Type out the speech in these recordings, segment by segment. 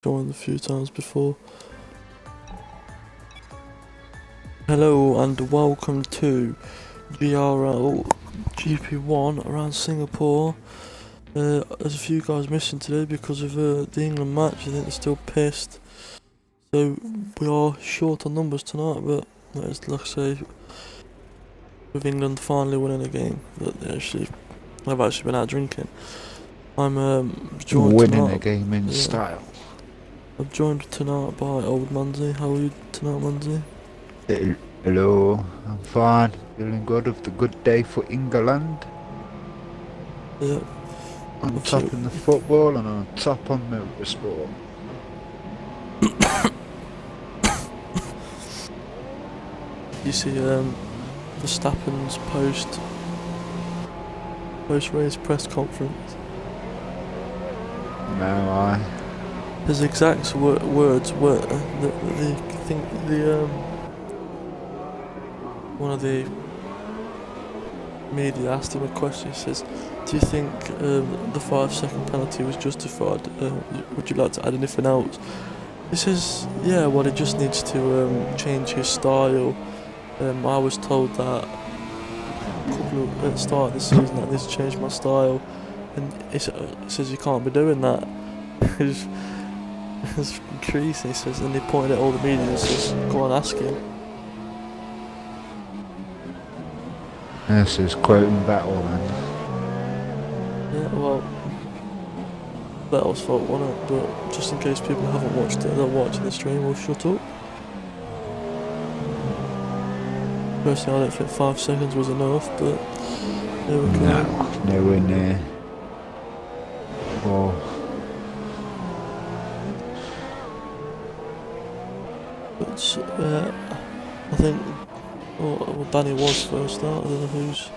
joined a few times before. Hello and welcome to GRL GP1 around Singapore. There's a few guys missing today because of the England match. I think they're still pissed. So we are short on numbers tonight, but like I say, with England finally winning a game that I've actually been out drinking. I'm joined winning tonight, a game in style. I'm joined tonight by old Manzi. How are you tonight, Manzi? Hello, I'm fine. Feeling good of the good day for England. Yeah. On top in the football and on top on motorsport. You see Verstappen's post-race press conference? No, His exact words were that one of the media asked him a question. He says, "Do you think the 5-second penalty was justified? Would you like to add anything else?" He says, "Yeah, well, he just needs to change his style. I was told that at the start of the season that I need to change my style, and he says you can't be doing that." It's crazy. He says, and he pointed at all the media and says, "Go on, ask him." this is quoting Vettel then. Yeah, well, Vettel's fault, wasn't it? But just in case people haven't watched it, they're watching the stream, we'll shut up. Personally, I don't think 5 seconds was enough, but there we go. No, nowhere near. Well, But I think Danny was first out. I don't know who's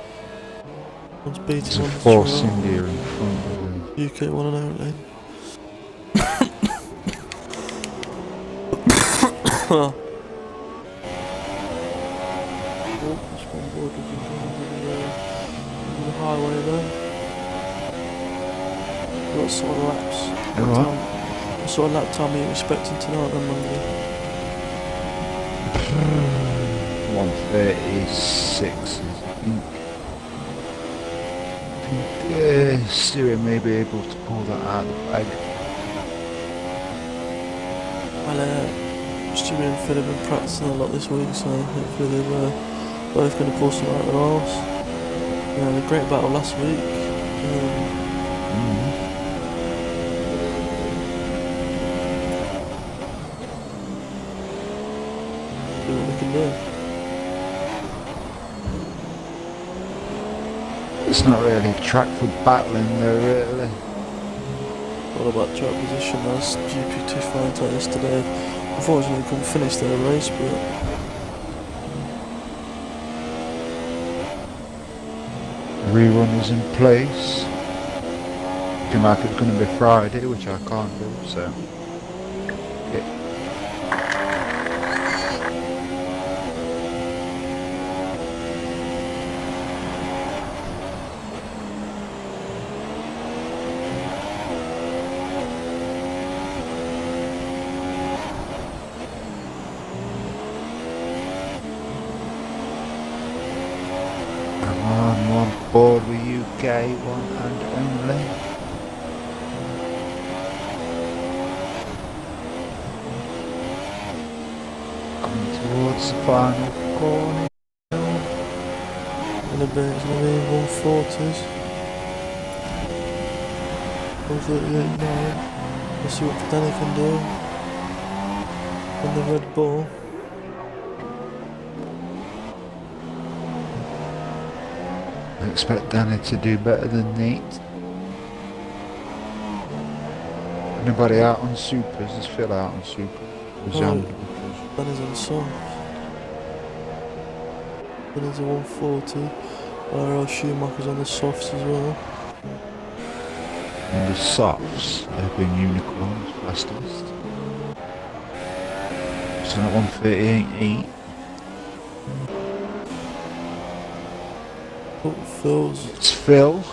beating there's a on Force India in front of him. UK one and only. Oh, just one board the highway there. What sort of laps? What sort of lap time are you expecting tonight then, Monday? 1:36, I think. Stewie may be able to pull that out of the bag. Well, Stewie and Phil have been practicing a lot this week, so hopefully they're both going to pull some out of their arse. A great battle last week. See what they can do. It's not really track for battling though, really. What about track position as GP2 found out yesterday? Unfortunately, couldn't finish their race, but Rerun is in place. Looking like it's going to be Friday, which I can't do, so. Yeah. I'm on board with UK, one and only. Coming towards the final corner. in a bit it's going to be 140s. 138.9. Let's see what Danny can do in the Red Bull. I expect Danny to do better than Nate. Anybody out on supers? There's Phil out on super. Danny's on soft. Danny's a 140. RL Schumacher's on the softs as well. And the softs, they've been unicorns fastest. So at 138.8. Oh, Phil's. It's Phil.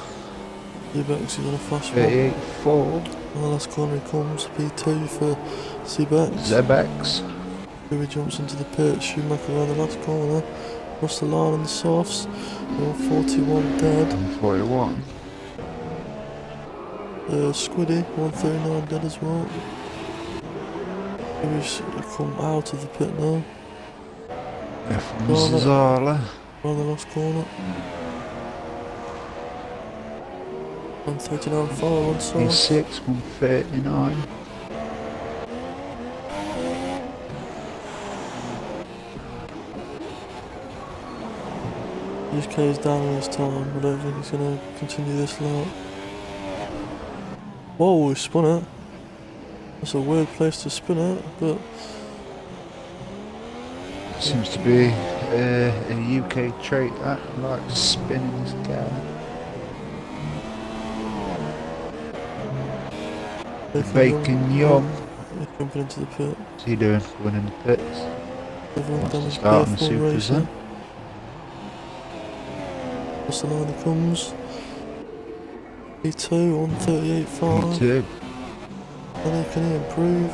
Lubex is on a fast one. 38.4. On the last corner he comes, P2 for Zebex. Zebex. Here he jumps into the pit, Schumacher around the last corner. Across the line on the softs. 141 dead. 41. Squiddy, 139 dead as well. Here he's come out of the pit now. F1 Zala. Around the last corner. 139 far on soft. E6, 139. UK is down in his time, I don't think he's going to continue this lap. Whoa, he spun it. That's a weird place to spin it, but... Seems to be a UK trait that, like spinning his car. Bacon Yum. He's jumping into the pit. What's he doing? Winning the pits. Everyone Wants down to his start on the P4 supers racing. then. Across the line he comes. P2, 138.5. Me too. Can he improve?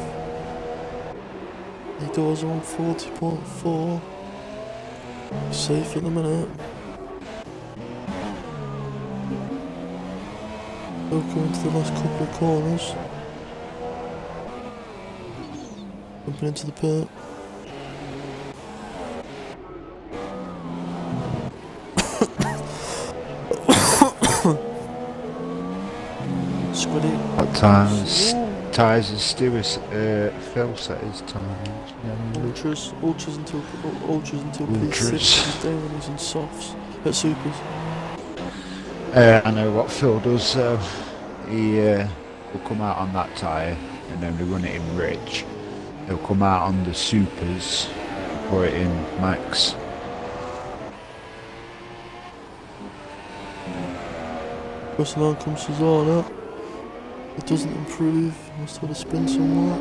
He does 140.4. Safe at the minute. We'll go into the last couple of corners. Jumping into the pit. Squiddy. What times? Tyres and Stewart's Phil set his time. Ultras until Ultras. P6. He's down when he's in softs. At supers. I know what Phil does. He will come out on that tyre, and then we run it in rich. He'll come out on the supers, put it in max. Across the line comes Susanna. It doesn't improve. Must have a spin somewhere.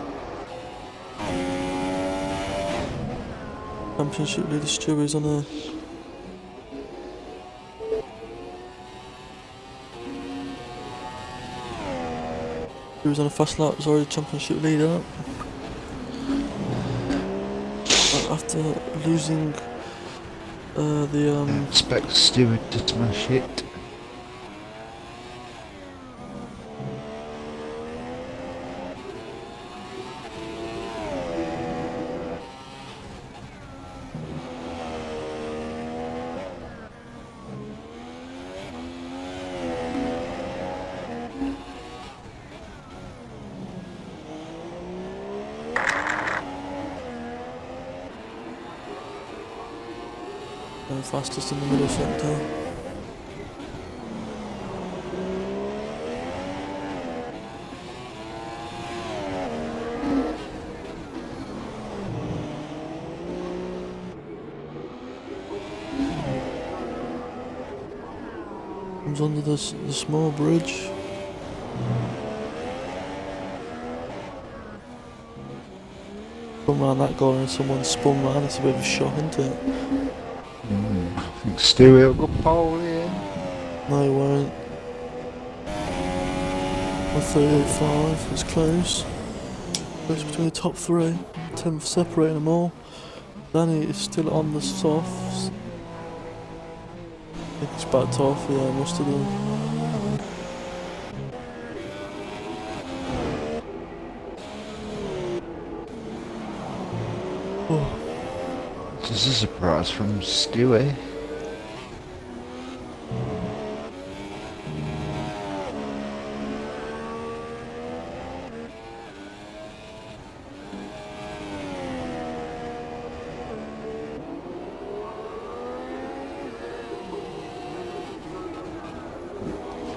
Championship leader Stewie's on a... He was on a fast lap, was already championship leader. After losing the Expect Stewart to smash it. fastest in the middle sector. Comes under the small bridge. Come round that corner and someone spun round, it's a bit of a shock, isn't it? I think Stewie will go pole in. No, he won't. 138.5, it's close. Close between the top three. 10th separating them all. Danny is still on the softs. I think it's backed off, yeah, must have done. Oh. This is a surprise from Stewie.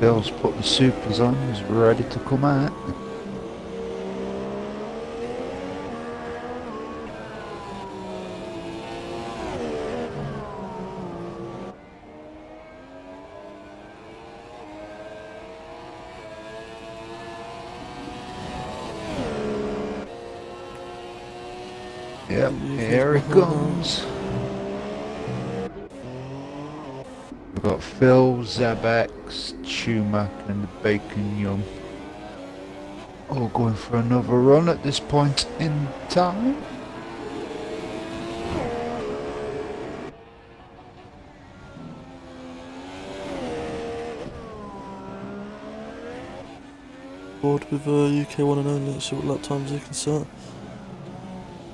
Phil's put the supers on, he's ready to come out. Yep, here it comes. We've got Phil, Zebex, Schumacher and the Bacon Yum. all going for another run at this point in time. Board with UK one and only. Let's see what lap times he can set.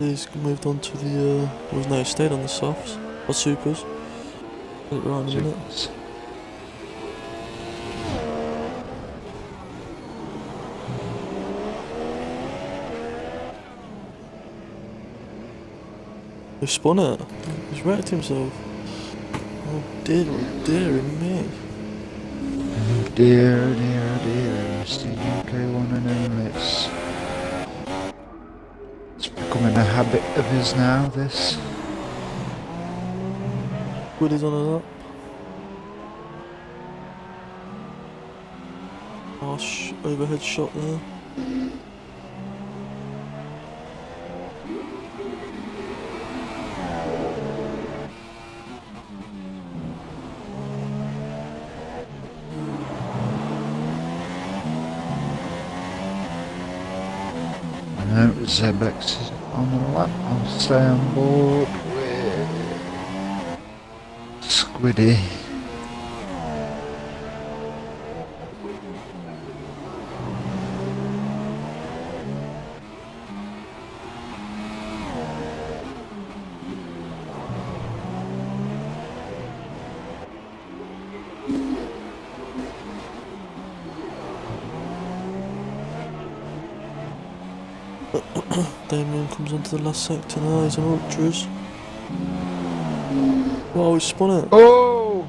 He's moved on to the, well, no, he stayed on the softs, or supers. Get it right in a minute. Supers. He spun it. He's wrecked himself. Oh dear me. Oh dear, dear, it's the UK one and only. It's becoming a habit of his now, this. Woody's on a lap. Harsh overhead shot there. No, Zebex is on the lap. I'll stay on board with Squiddy. Damien comes onto the last sector now, he's on ultras. Wow, he spun it. Oh!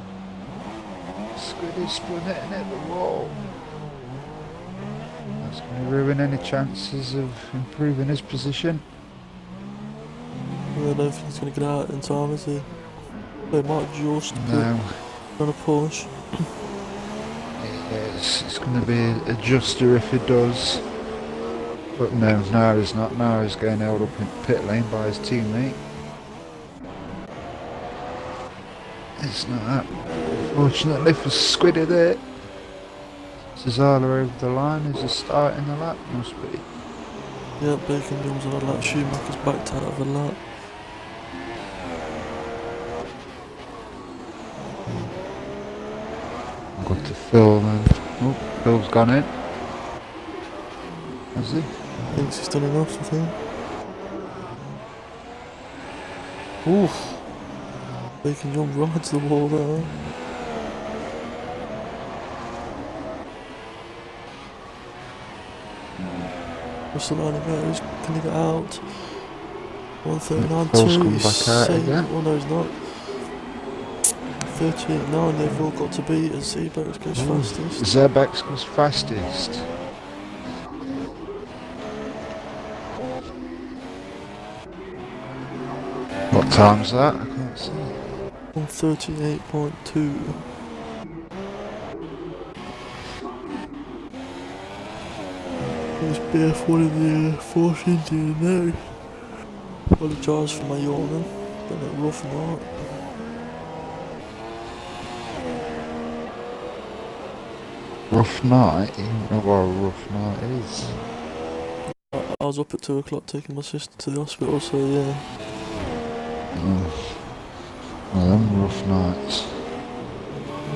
Squiddy spun it and hit the wall. That's going to ruin any chances of improving his position. I don't think he's going to get out in time, is he? They might just No. on a push. It's going to be a adjuster if he does. But no, he's not. Now he's getting held up in pit lane by his teammate. It's not that. Fortunately for Squiddy there. Cesala over the line as he's starting the lap, must be. Yeah, Bacon comes on a lap, Schumacher's backed out of the lap. I've got to Phil then. Oh, Phil's gone in. Has he? Thinks he's done enough, I think. Oof. Bacon jump right to the wall there. What's the line goes? Can he get out? 139, Phil's 2, come he's back out safe. again. Oh no, he's not. 38.9, they've all got to beat as Zebex goes fastest. Zebex goes fastest. What time's that? I can't see. 138.2. There's BF1 in the fourth Indian now. Apologise for my yawning. Been a rough night. Rough night? You don't know what a rough night is. I was up at 2 o'clock taking my sister to the hospital, so yeah. Well, them rough nights.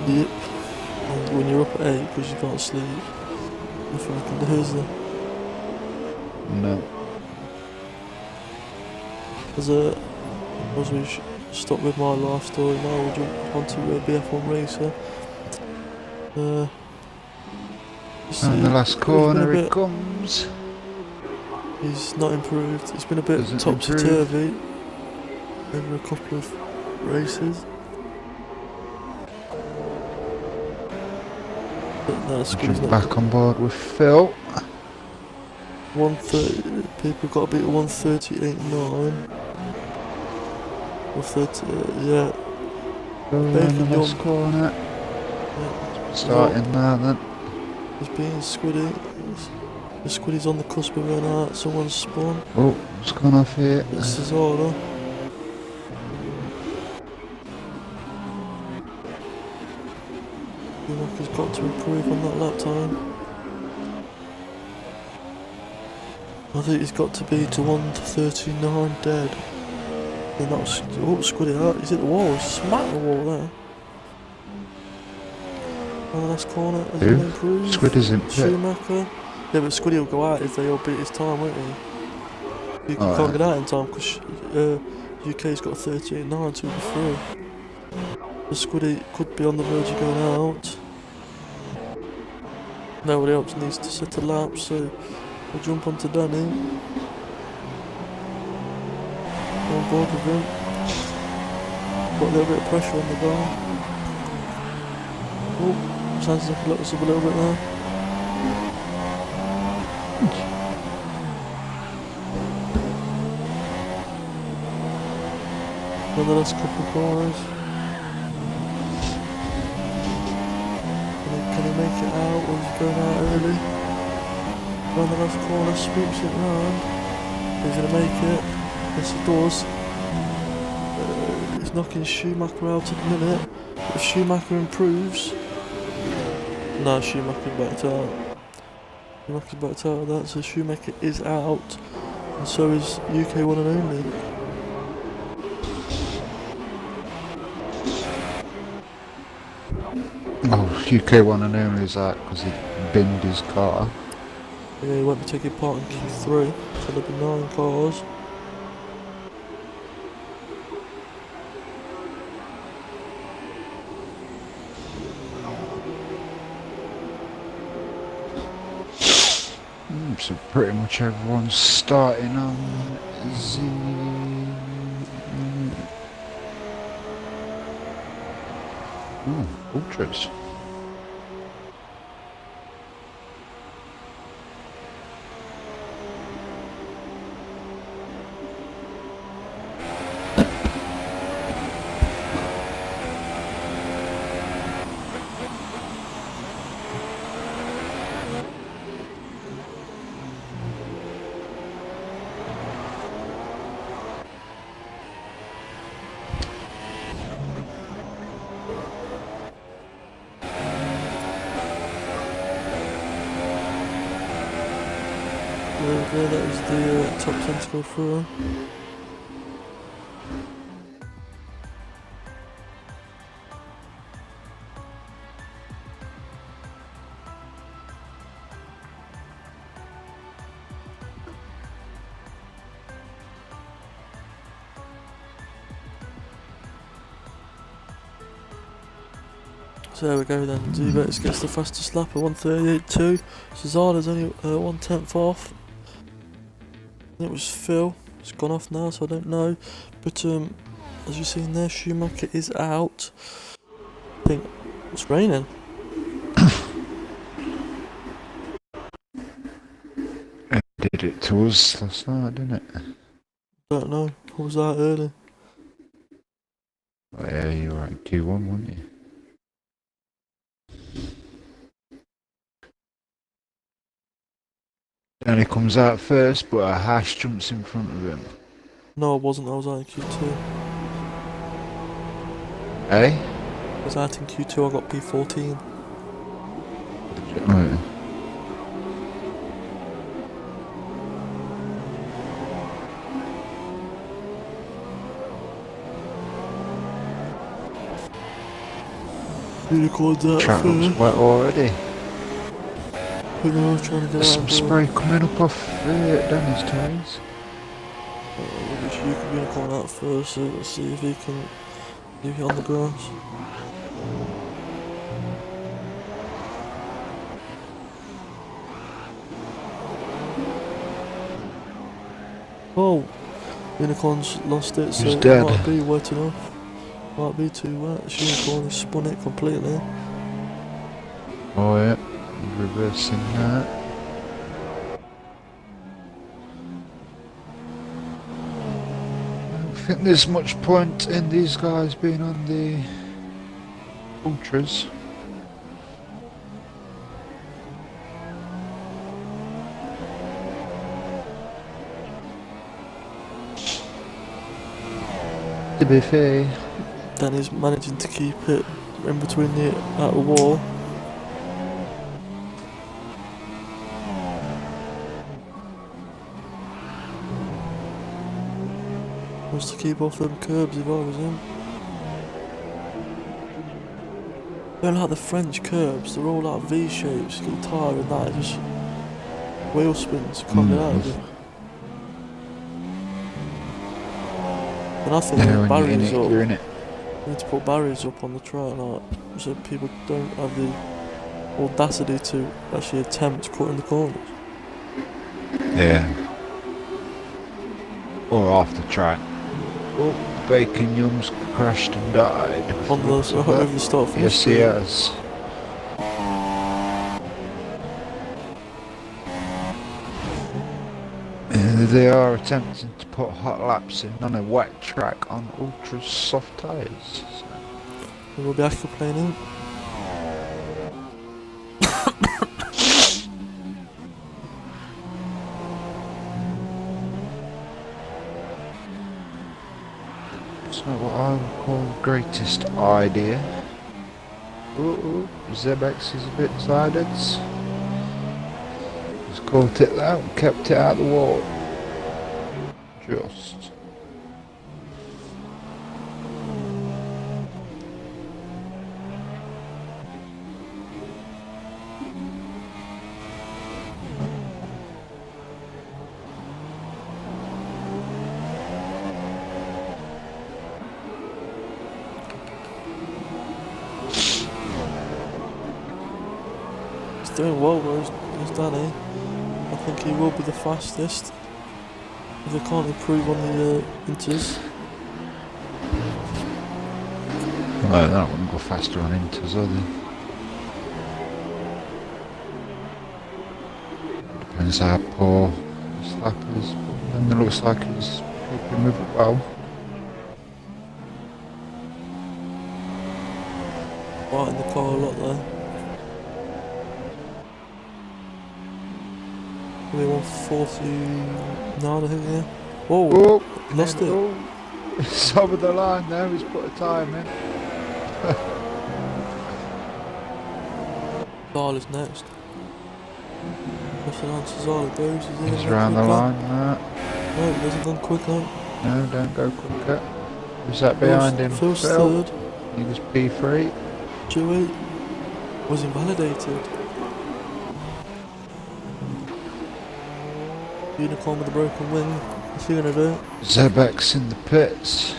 Yep. And when you're up at 8 because you can't sleep, nothing I can do, is there? No. As we stop with my life story now, we'll jump onto BF1 Racer. And the last corner it comes. He's not improved. It's been a bit Doesn't topsy-turvy over a couple of races. But no, Squiddy's not Back on board with Phil. 130. People got to beat 138.9. Or 30. Yeah. In the last corner. Yeah. Starting now then. He's beating Squiddy. The Squiddy's on the cusp of going out. Someone's spun. Oh, what's gone off here? It's Cesaro. Schumacher's got to improve on that lap time. I think he's got to be to 139 dead. They're not. Oh, Squiddy out. He's hit the wall. He smacked the wall there. On the last corner, has he improved? Squid isn't fit. Schumacher. Yeah, but Squiddy will go out if they all beat his time, won't he? You can't get out in time because UK's got 38.9 to be through. The Squiddy could be on the verge of going out. Nobody else needs to set a lap, so we'll jump onto Danny. Go on board with him. Got a little bit of pressure on the bar. Oh, sounds like he let us up a little bit there. Another last couple of corners. Can he make it out or is he going out early? Around the last corner, swoops it round. He's going to make it. Yes, he does. He's knocking Schumacher out at the minute. If Schumacher improves... No, Schumacher backed out. Schumacher's backed out of that, so Schumacher is out. And so is UK one and only. Oh, UK one and only is that because he binned his car. Yeah, he won't be taking part in Q3, so there'll be 9 cars. So pretty much everyone's starting on Z. Ultras. There, that was the top 10 to go through. So there we go then. Z-Bex gets the fastest lap at 1:38.2. Cesar's only 1/10 off. It was Phil. It's gone off now, so I don't know. But as you've seen there, Schumacher is out. I think it's raining. It did it to us last night, didn't it? Don't know. I was out early. Oh, yeah, you were at Q1, weren't you? And he comes out first, but a hash jumps in front of him. No, I wasn't. I was out in Q2. Eh? I was out in Q2. I got P14. Right. Unicorn's out Track looks first. wet already. I know, I was trying to get There's out. some spray coming up off Danny's tyres. Which you could Unicorn out first, so let's see if he can leave it on the grass. Oh, Unicorn's lost it, so He's it dead. might be wet enough. Might be too wet. Unicorn has spun it completely. Oh yeah, reversing that. I don't think there's much point in these guys being on the ultras. To be fair, Danny's managing to keep it in between the outer wall. Wants to keep off them curbs if I was him. I don't like the French curbs, they're all like V-shapes, you get a tyre and that, just wheel spins, can't get out of it. And I think Yeah, there's when you're in barriers it, up. you're in it. We need to put barriers up on the track, like, so people don't have the audacity to actually attempt cutting the corners. Yeah. Or off the track. Oh, Bacon Yum's crashed and died. On the over the start finish Yes, he straight. has. They are attempting to put hot laps in on a wet track on ultra soft tyres. So. We'll be aquaplaning. It's not what I would call greatest idea. Ooh, Zebex is a bit sided. Just caught it out and kept it out the wall. Just. He's doing well, whereas Danny. I think he will be the fastest. If they can't improve on the inters. Well, that wouldn't go faster on inters, are they? Depends how poor the slack is. And it looks like he's keeping with it well. Right in the car a lot there. Probably 149, I think, yeah. Whoa, Oh, lost it. Oh, it's over the line now, he's put a time in. Zala is next. Pressing on to Zala goes. He's around the line, no. No, he hasn't gone quick now. No, don't go quicker. Who's that behind him? Phil's Phil. third. He was P3. Joey was invalidated. Unicorn with a broken wing. What's he gonna do? Zebex in the pits.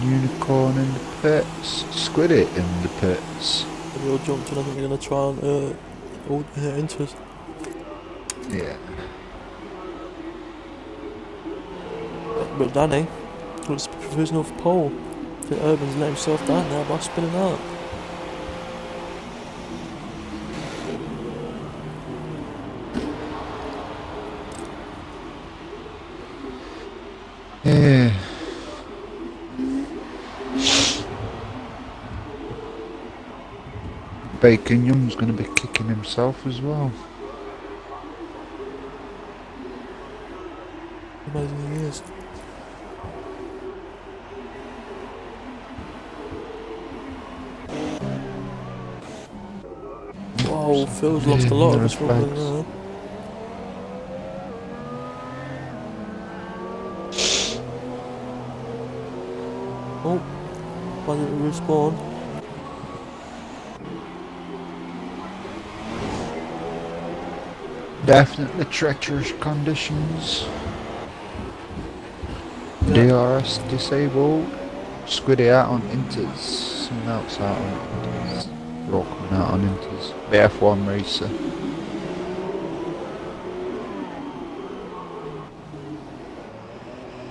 Unicorn in the pits. Squidit in the pits. They all jumped in. I think they're gonna try and all hit into us. Yeah. But Danny looks provisional for pole. I think Urban's let himself down now by spinning out. Yeah. Bacon Young's going to be kicking himself as well. Amazing he is. Wow, Phil's lost a lot of his football now. Oh, why didn't it respawn? Definitely treacherous conditions. Yeah. DRS disabled. Squiddy out on inters. Someone else out on inters. They're all coming out on inters. The F1 racer.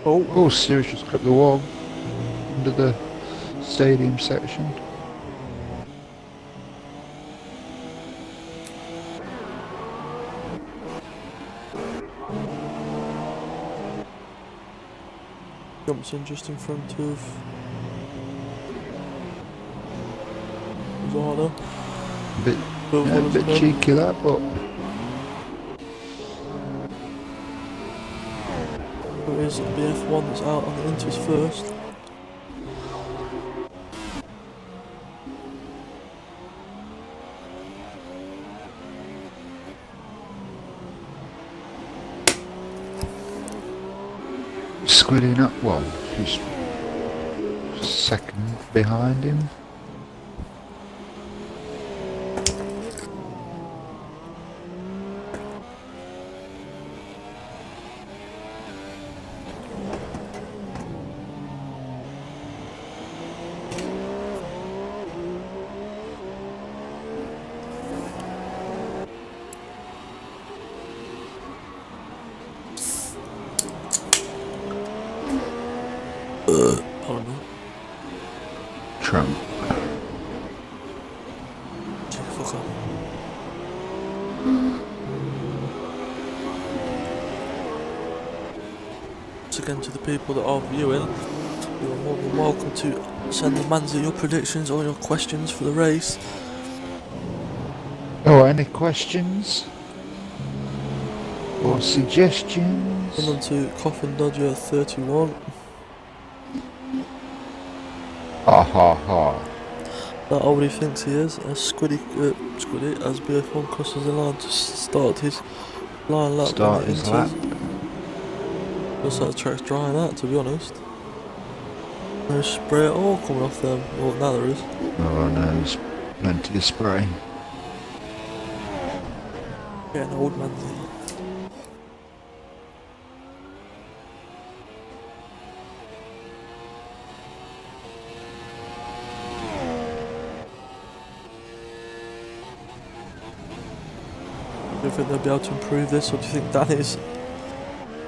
Oh, Sirius just clipped the wall under the stadium section. Jumps in just in front of Zala. A bit cheeky that, but it is the F1 that's out on the inters first. Squidding up one. She's second behind him. Pardon me. Trump. Check the fuck up. Once again, to the people that are viewing, you are more than welcome to send the Manzi your predictions or your questions for the race. Oh, any questions? Or suggestions? Come on to Coffin Dodger 31. Ha ha ha. That old he thinks he is. As Squiddy, as BF1 crosses the line to start his line lap Start when it his enters. lap. Looks like the track's drying out, to be honest. No spray at all coming off them. Well, now there is. Oh no, there's plenty of spray. Yeah, an old Manzi. Do you think they'll be able to improve this, or do you think Danny's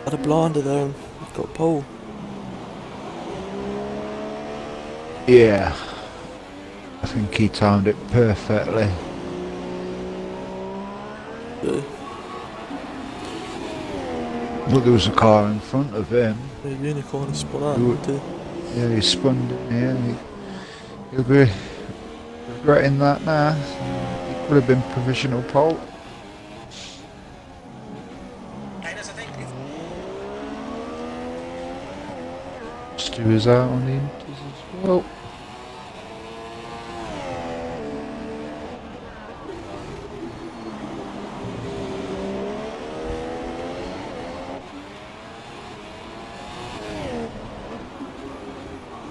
had a blinder there and got pole? Yeah. I think he timed it perfectly. Yeah, But there was a car in front of him. the unicorn is spun out, Who- didn't he? Yeah, he spun in here. He'll be regretting that now. He could have been provisional pole. Stu is out on the inters as well.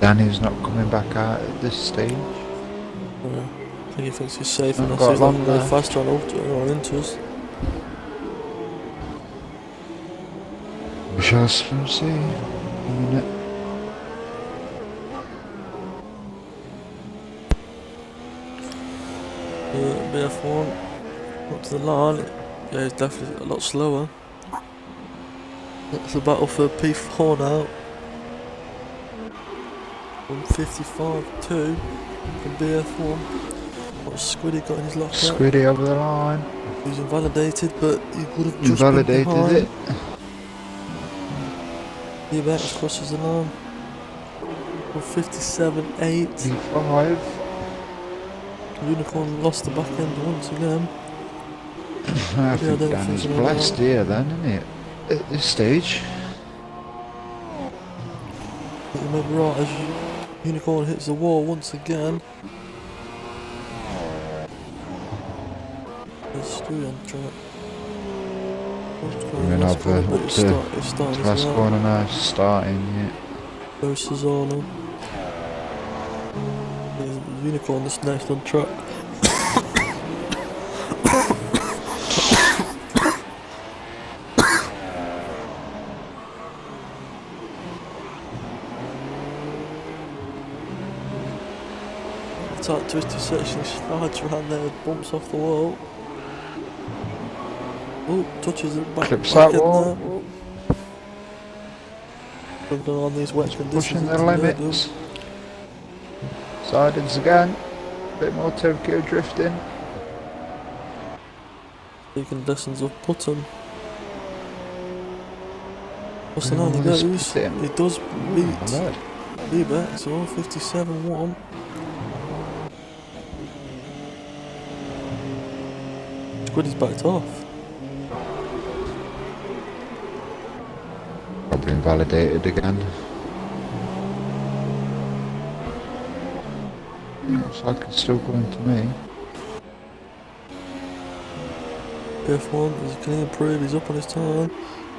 Danny's not coming back out at this stage. Yeah. I think he thinks he's safe, Not and got he's not long going to go left. faster on inters. We shall soon see. In a minute. BF1 up to the line. Yeah, he's definitely a lot slower. It's a battle for P4 now. 155.2 from BF1. What's Squiddy got in his lockout? Squiddy over the line. He's invalidated, but he would have just Invalidated been behind. it. Eubanks crosses the line. 157.8. P5. Unicorn lost the back end once again. I I think don't Danny's think so, blessed here then, isn't it? At this stage. But you may be right as Unicorn hits the wall once again. There's Stewie on track. We're gonna have But he's starting last as well. corner now, starting, yeah. There's Cesano. Unicorn this next on track. Tight twisty section, slides around there, bumps off the wall. Oh, touches it back, Clips back that in wall. there. Struggling on these wet conditions. Pushing the into limits. Sidings again. Bit more Tokyo drifting. Taking lessons of Putton. What's the Yeah, line he let's goes? put him. He does beat Alright. Eubanks, so 57.1. Squiddy's backed off. Probably invalidated again. Looks like it's still going to me. F1, he can improve, he's up on his time.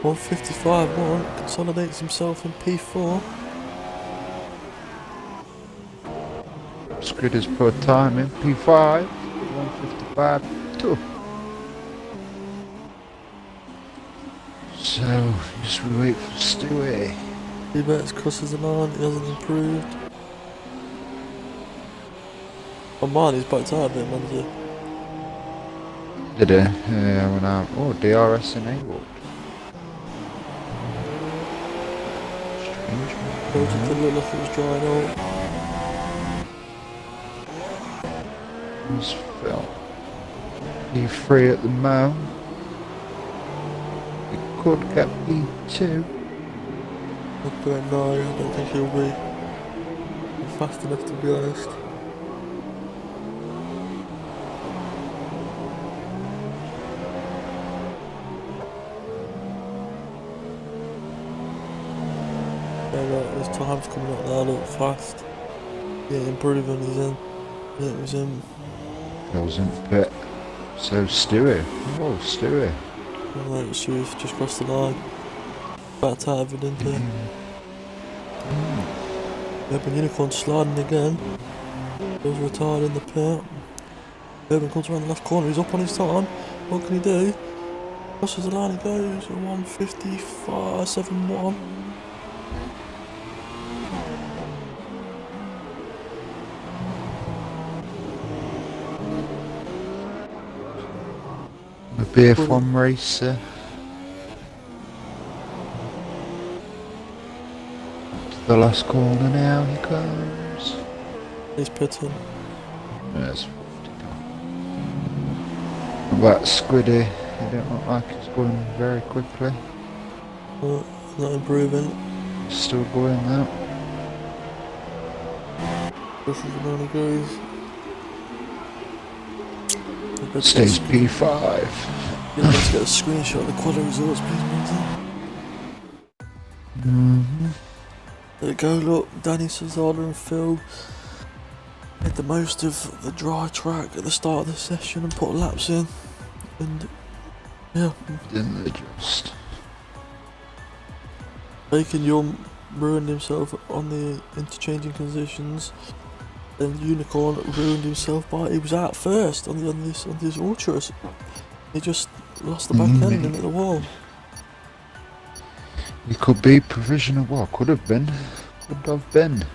155.1 consolidates himself in P4. Squid has put time in P5, 155.2. So, just wait for Stewie. He bets crosses the line, he hasn't improved. On mine, he's backed out a bit, man. Did it? Yeah, when oh, DRS enabled. Strange. Project didn't look like it was drying out. It's Phil. P3 at the moment. We could get P2. I don't know, I don't think he'll be fast enough to be honest. Yeah, look, his time's coming up now, look fast. Yeah, improving, he's in. Yeah, it was in. Wasn't pit. So Stewie. Oh, Stewie. Like, Swift just crossed the line. Backed out evidently. Urban Unicorn sliding again. Goes retired in the pit. Urban comes around the left corner, he's up on his time. What can he do? Crosses the line, he goes 155.71. A BF1 racer. To the last corner now he comes. He's pitting. There's 50. What about Squiddy? He don't look like he's going very quickly. Not improving. Still going now. This is the one he goes. Stays P5. Yeah, let's get a screenshot of the quali results, please, Monty. There we go, look, Danny Cesada and Phil made the most of the dry track at the start of the session and put laps in. And yeah. Didn't they just? Bacon Young ruined himself on the interchanging conditions. And Unicorn ruined himself by he was out first on this ultras. He just lost the back end and hit the wall. He could be provisional. Well, could have been. Could have been.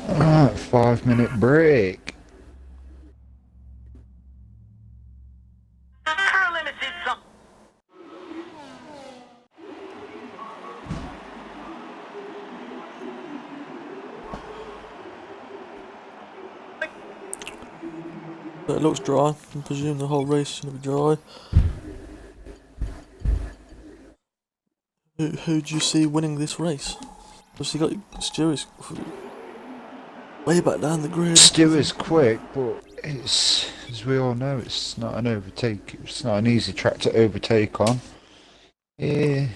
Alright, 5-minute break. But it looks dry. I presume the whole race is going to be dry. Who do you see winning this race? Obviously got Stewie's way back down the grid. Stewie's quick, but it's, as we all know, it's not an overtake. It's not an easy track to overtake on. Yeah.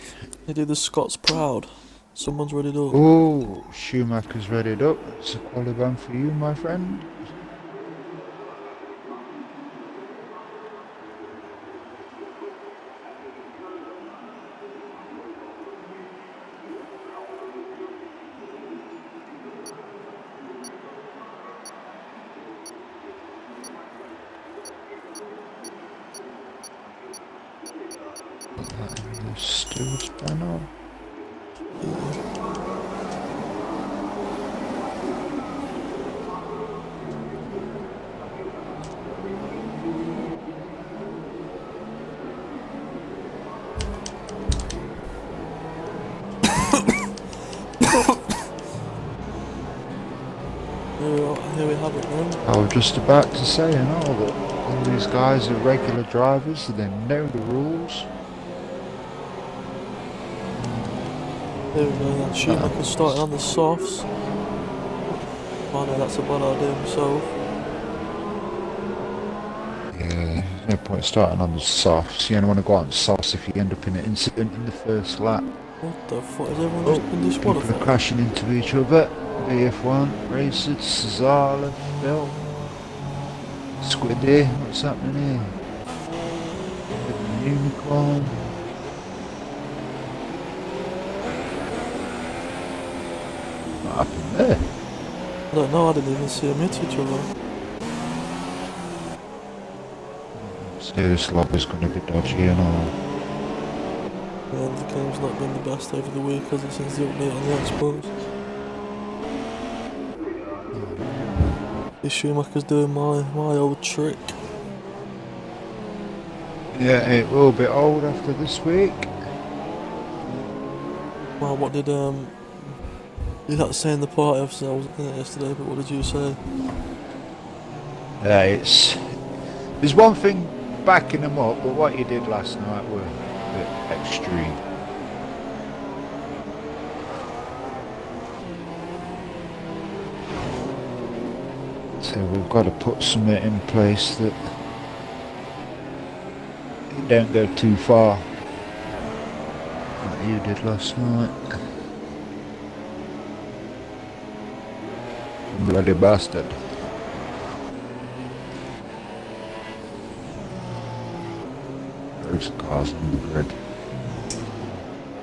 They do the Scots proud. Someone's ready up. Oh, Schumacher's readied up. It's a quali ban for you, my friend. Steward's banner. Here we have it then. I was just about to say, that all these guys are regular drivers, so they know the rules. Here we go then. Schumacher starting on the softs. Oh no, that's a bad idea himself. Yeah, No point starting on the softs. You only want to go on softs if you end up in an incident in the first lap. What the fuck? Has everyone Oh, just been people are disqualified? crashing into each other. BF1, Racers, Cesala, Phil, Squiddy, what's happening here? Unicorn. What happened there? I don't know, I didn't even see them hit each other. So this lobby's going to be dodgy and all. Yeah, the game's not been the best over the week, has it, since the update on the Xbox? This Schumacher's doing my old trick. Yeah, it will be old after this week. Well, what did you had to say in the party? Obviously I wasn't in it yesterday, but what did you say? Yeah, there's one thing backing them up, but what you did last night were a bit extreme. So we've got to put something in place that you don't go too far, like you did last night. Bloody bastard. Those cars on the grid.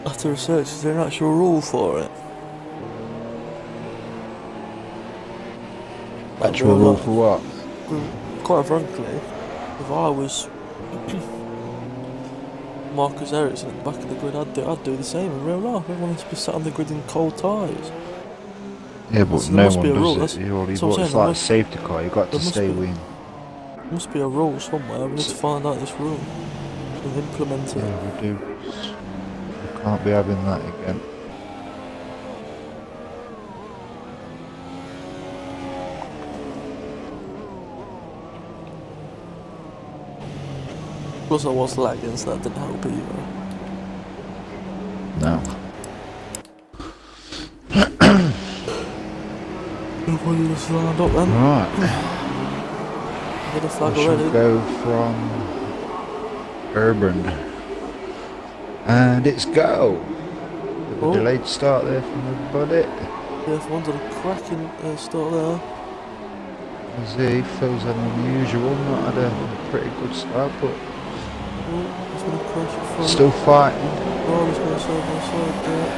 After research, is there an actual rule for it? Like Actual real rule life? for what? Well, quite frankly, if I was Marcus Ericsson at the back of the grid, I'd do the same in real life. Everyone has to be sat on the grid in cold tyres. Yeah, but So there no must be one a rule. does it. That's what I'm It's saying. like a safety car. You got to stay win. There must be a rule somewhere. We need to find out this rule and implement it. Yeah, we do. We can't be having that again. Plus, I was lagging, so that didn't help either. No. Everybody just lined up then. Right. Get a flag We shall already. go from Urban. And it's go. Bit of a delayed start there from everybody. Yeah, F1 did a cracking start there. As he feels unusual, not had a pretty good start, but He's going to crash it front. still fighting. Oh, he's going side by side there.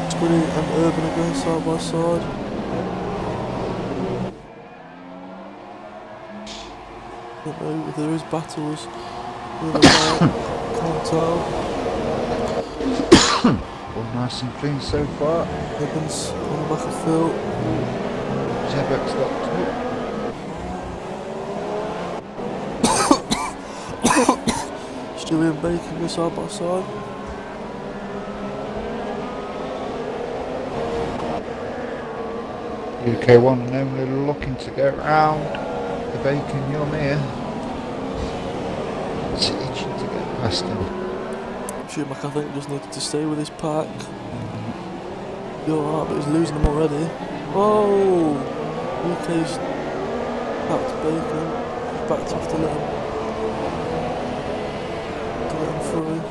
Squiddy and Urban are going side by side. I don't know if there is battles. Can't tell. All nice and clean so far. Urban's on the back of Phil. Jebek's locked up. Stewie and Bacon go side by side. UK1 and only looking to get round the Bacon Yum here. It's itching to get past him. Schumacher, I think, just needed to stay with his pack. You're alright, but he's losing them already. Oh! UK's back to Bacon. He's back to have to let him through.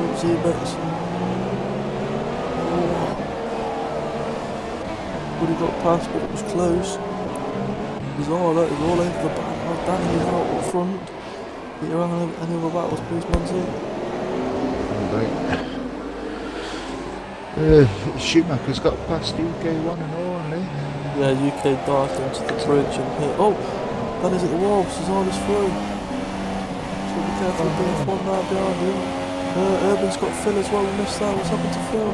Oh, Zebex. Oh. Would have got past, but it was close. He's all over the back. Oh, Danny is out up front. Get around any other battles, please, Monty. Schumacher's got past UK1 and all, hasn't he? Yeah, UK dived into the bridge and hit. Oh! Danny's at the wall. Cesar's through. So be careful, BF1 now behind him. Urban's got Phil as well. We missed that. What's happened to Phil?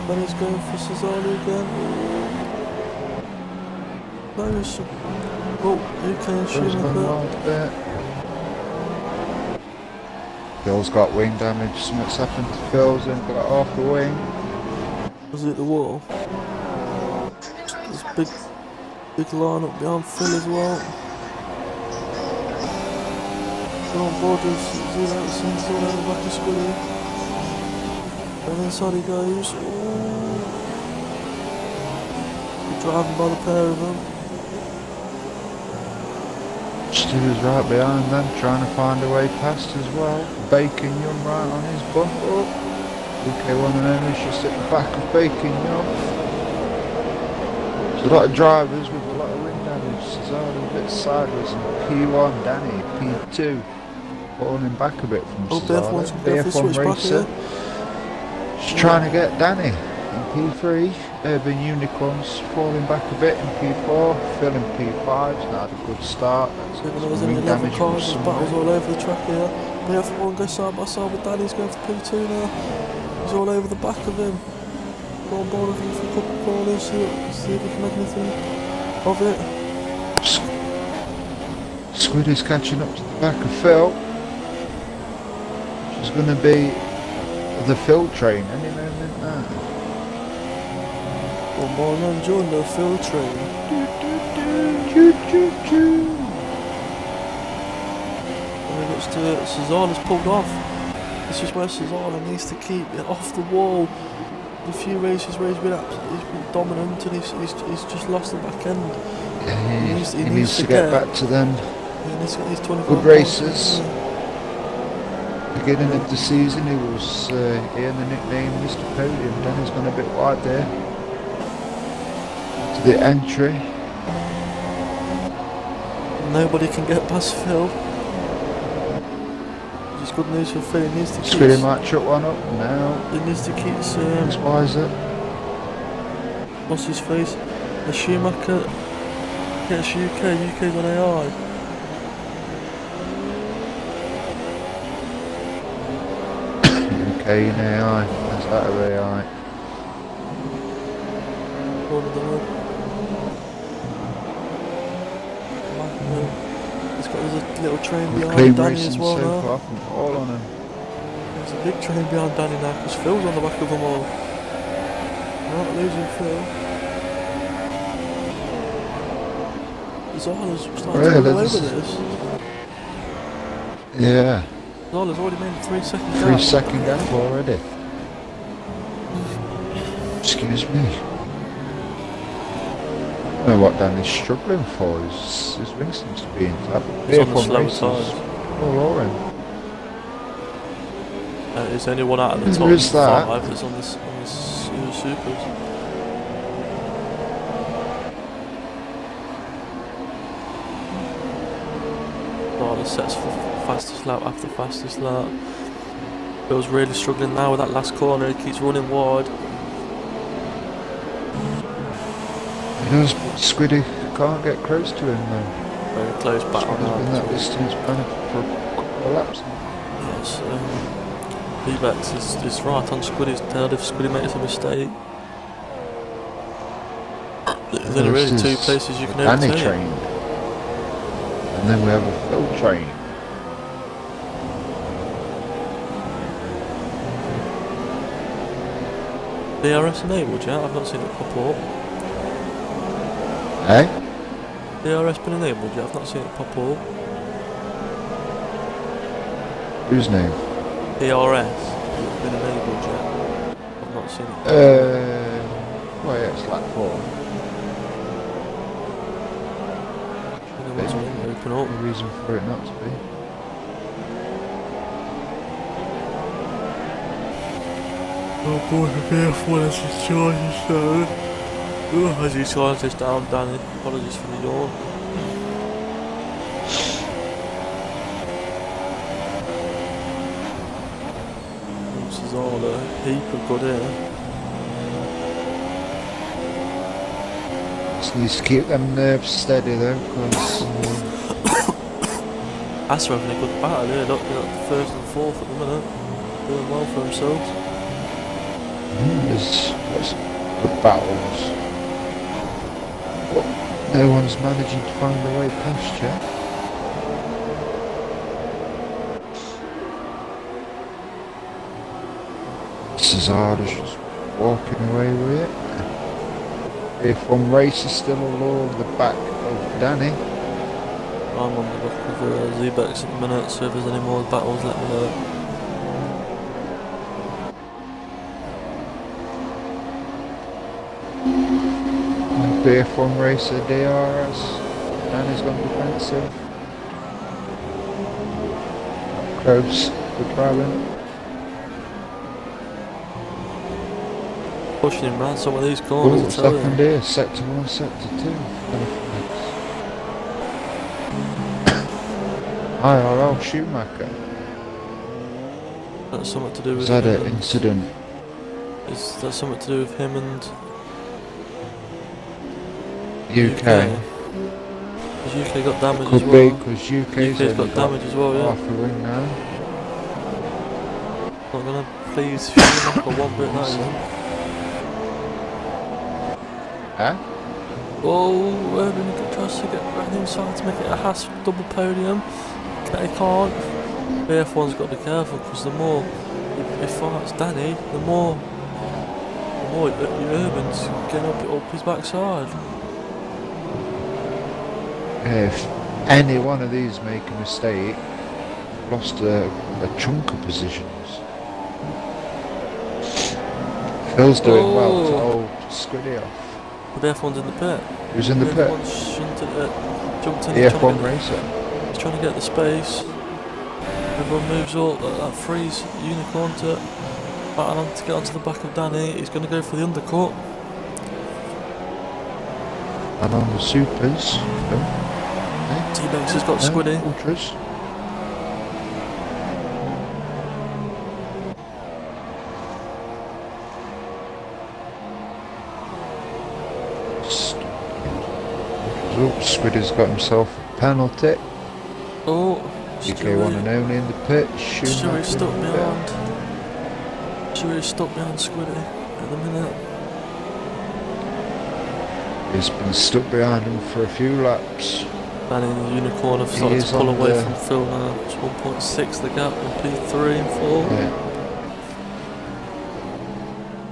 Danny's going for Cesaro again. Nice. Oh, UK and Schumacher. Phil's got wing damage. Something's happened to Phil's and got half the wing. Was it the wall? There's big line up behind Phil as well. Phil on board with Zero, still on the back of Squiddy. And inside he goes. Ooh. He's driving by the pair of them. Stu was right behind them, trying to find a way past as well. Bacon Young right on his bump up. UK1 and Ernest just at the back of Bacon Young. There's a lot of drivers with a lot of wind damage. Cesaro a bit sideways, and P1 Danny, P2 falling back a bit from Cesaro. BF1 racer just trying to get Danny. In P3, Urban Unicorns falling back a bit in P4, Phil in P5's now had a good start. So there's only 11 cars, there's battles all over the track here. BF1 goes side by side with Danny's going for P2 now. He's all over the back of him. Go on board with him for a couple of corners, see if we can make anything of it. Squid is catching up to the back of Phil. Which is going to be the Phil train any moment now. One more and join the Phil train. And it looks to Cesar's pulled off. This is where Cesar needs to keep it off the wall. The few races where he's been dominant and he's just lost the back end. Yeah, he needs to get back to them. He needs to get these 25 good races. Beginning of the season, he was he earned the nickname Mr. Podium. Then he's gone a bit wide there. To the entry. Nobody can get past Phil. Just good news for Phil. He needs to keep. Squiddy might chuck one up now. He needs to keep. It's wiser. What's his face? The Schumacher gets UK's on AI. UK in AI. That's out of AI. Over the road. There's a little train behind Danny as well now. Far from all on him. There's a big train behind Danny now because Phil's on the back of them all. Not losing Phil. Zala's starting to go over this. Yeah. Zala's already made 3 second gap. 3 second gap already. Excuse me. I don't know what Danny's struggling for. His ring seems to be intact. He's on the slower side. All over him. There's only one out of the top 5 that's on this supers. Zala sets for fastest lap after fastest lap. Bill's really struggling now with that last corner. He keeps running wide. He does, but Squiddy can't get close to him though. Very close back on that. Been that distance for a couple of laps now. Yes, Bebex is right on Squiddy's tail if Squiddy makes a mistake. There's only really 2 places you can overtake. Danny train. And then we have a Phil train. DRS enabled yet? I've not seen it pop up. Eh? DRS been enabled yet? I've not seen it pop up. Whose name? DRS been enabled yet? I've not seen it. Well, yeah, it's lap 4. There's one open up. No reason for it not to be. Oh boy, the BF1 as he charges down. As he charges down, Danny. Apologies for the yawn. This is all a heap of good here. Just needs to keep them nerves steady though, because Asa having a good battle here. Look, they're at 1st and 4th at the minute. Doing well for themselves. there's good battles. But no one's managing to find a way past yet. Cesar's just walking away with it. If one race is still all over the back of Danny. I'm on the back of Zebex at the minute, so if there's any more battles, let me know. BF1 racer DRS. Danny's gone defensive. Close. Good driving. Pushing him round some of these corners, Oh, I tell second you. here. Sector 1, Sector 2. IRL Schumacher. That's something to do with Is that him an and... incident? Is that something to do with him and... UK? Because UK got damage as Could be, well. because UK's UK's only got damage as well, yeah. half a wing now. Not gonna please Schumacher one bit, that isn't. Huh? Oh, Urban tries to get around the inside to make it a Haas double podium. He can't. BF1's got to be careful because the more he fights Danny, the more Urban's getting up his backside. If any one of these make a mistake, lost a chunk of positions. Phil's doing well to hold Squiddy off. The BF1's in the pit. Who's in the pit? Jumped in. The F1 racer. He's trying to get the space. Everyone moves up. That frees Unicorn to battle on to get onto the back of Danny. He's going to go for the undercut. And on the supers. T-Banks has got Squiddy. Ultras. Squiddy's got himself a penalty. Oh, UK one and only in the pit. Stewie's stuck behind. Stewie's stuck behind Squiddy at the minute. He's been stuck behind him for a few laps. And in the Unicorn have started to pull away from Phil now. It's 1.6 the gap on P3 and 4. Yeah.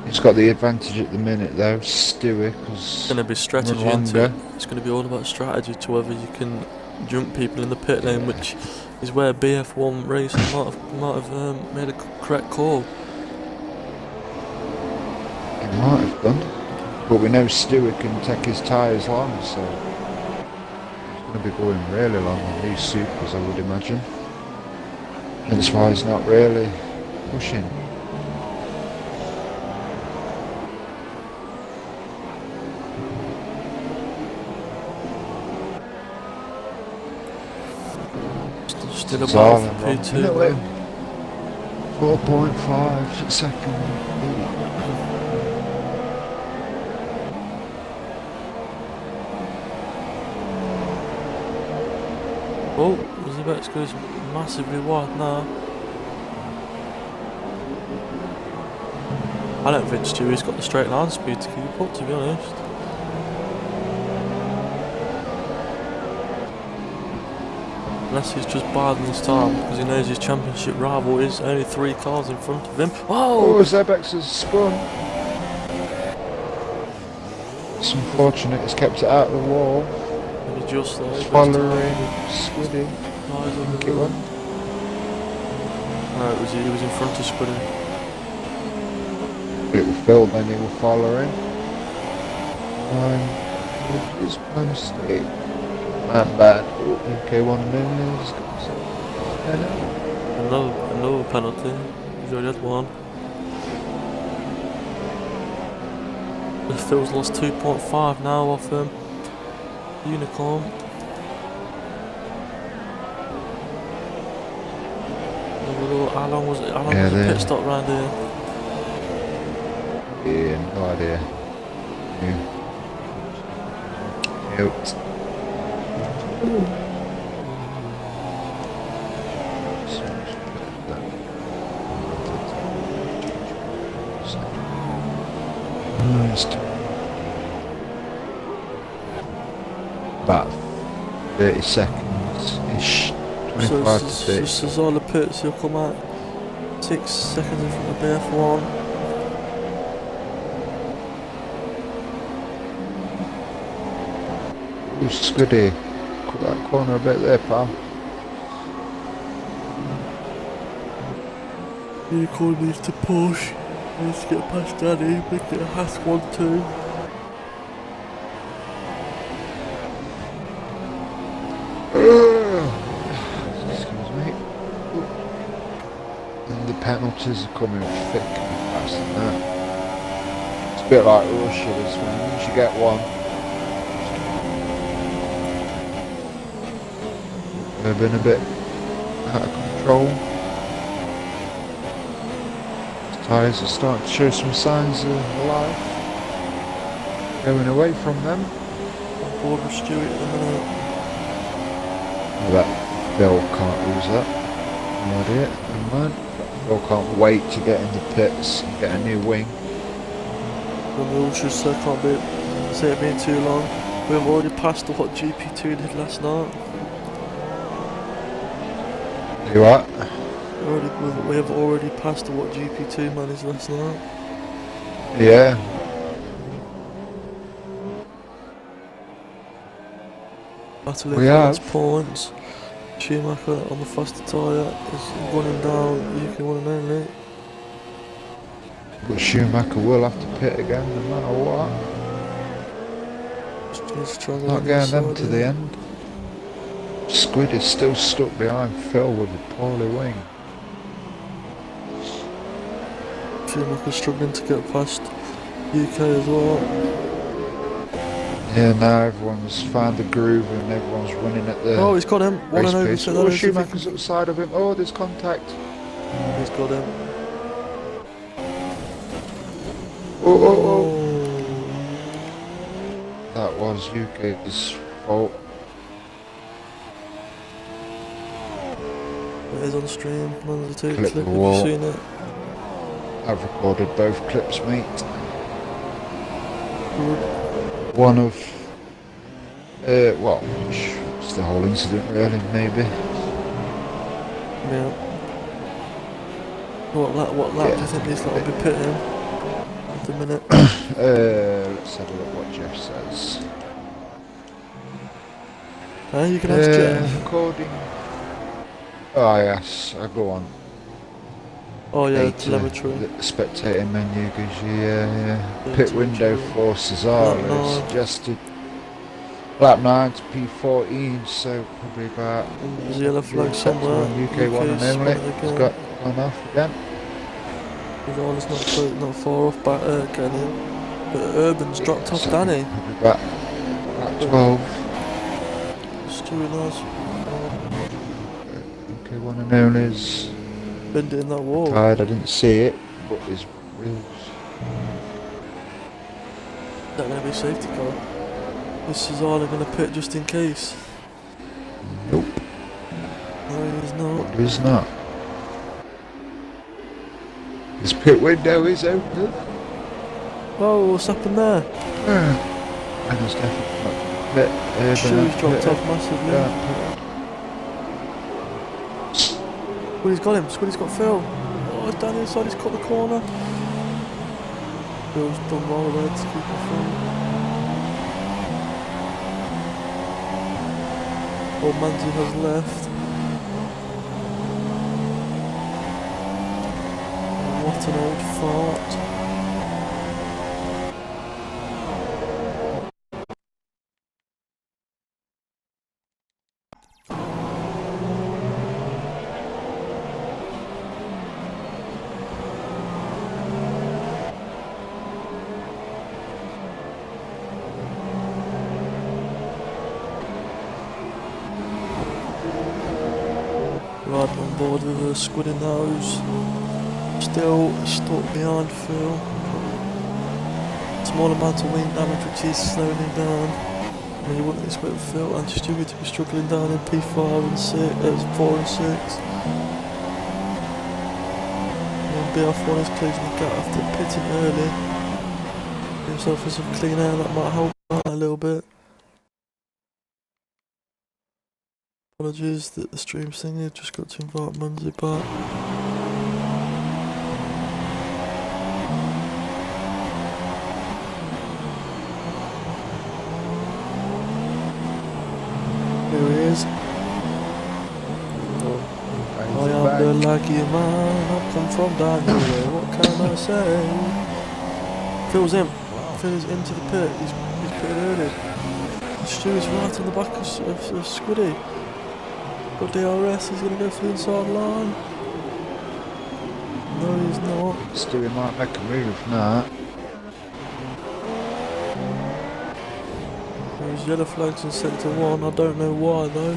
He's got the advantage at the minute though, Stewie, because it's going to be strategy, isn't it? It's going to be all about strategy to whether you can jump people in the pit lane, which is where BF1 Racing might have made a correct call. He might have done, but we know Stewie can take his tyres long, so he's going to be going really long on these supers, I would imagine. That's why he's not really pushing. Still above P2. 4.5 second. Oh, Zebex goes massively wide now. I don't think Stewie's got the straight line speed to keep up, to be honest. Unless he's just biding his time because he knows his championship rival is only 3 cars in front of him. Oh, Zebex has spun. It's unfortunate, he's kept it out of the wall. Maybe just there. Following Squiddy. No, he was in front of Squiddy. It was Phil then he was following. His mistake. Man bad. UK one and only. Another penalty. He's already had one. Phil's lost 2.5 now off Unicorn. How long was it? How long was the pit stop round here? Yeah, no idea. Out. About 30 seconds ish. 25 to 30. This is all the pits, he'll come out 6 seconds in front of BF1. Squiddy, cut that corner a bit there, pal. Unicorn needs to push. He needs to get past Danny, make it a Haas 1-2. Excuse me. and the penalties are coming thick and fast and that. It's a bit like Russia this one. Once you get one, they've been a bit out of control. The tyres are starting to show some signs of life. Going away from them. On board with Stewie at the minute. That Phil can't lose that. No idea. Never mind. Phil can't wait to get in the pits and get a new wing. And the ultras can't see it being too long. We've already passed what GP2 did last night. You what? We have already passed what GP2 managed last night. Yeah. Battling for last points. Schumacher on the faster tyre is running down UK 1 and only. But Schumacher will have to pit again no matter what. Not getting them to the end. Squid is still stuck behind Phil with a poorly wing. Schumacher's struggling to get past UK as well. Yeah, now everyone's found the groove and everyone's running at the. Oh, he's got him. One and over. Oh, Schumacher's up the side of him. Oh, there's contact. He's got him. Oh. That was UK's fault. It is on stream. None of the two Clip clip. the Have wall. you seen it? I've recorded both clips, mate. Good. One of, well, it's the whole incident really, maybe. Yeah. What lap do you think these lot will be pitting at the minute? Let's have a look what Jeff says. You can ask Jeff. Recording. Oh yes, I go on. Oh yeah, telemetry. The spectator menu gives you pit window forces are suggested. Lap 9 to P14, so probably about. There's a yellow flag somewhere. UK 1 and only. It's gone off again. It's not far off back getting in. But Urban's dropped off Danny. Probably about 12. Stewie knows. UK 1 and only's bending in that wall. tired, I didn't see it, but his wheels. Not going to be a safety car. This is all I'm going to pit just in case. Nope. No, he is not. But he's not. His pit window is open. Oh, what's happened there? And he's definitely not pit. Shoes dropped off massively. Squiddy's got him. Squiddy's got Phil. Oh, Danny inside. He's cut the corner. Phil's done well there to keep the front. Old Manzi has left. What an old fart. Riding on board with a squiddy nose. Still stuck behind Phil. Small amount of wing damage which is slowing him down. I mean, you wouldn't expect Phil and Stewie to be struggling down in P4 and 4 and 6. And BR4 is closing the gap after pitting early. Give himself some clean air that might help out a little bit. Apologies that the stream's thingy, just got to invite Munzi back. Here he is. I am the lucky man, I've come from down your way, what can I say? Phil's in. Phil's into the pit, he's pitted early. Stewie's right on the back of Squiddy. Got DRS, he's going to go for the inside line. he's not. Stewie might make a move now. There's yellow flags in sector 1, I don't know why though.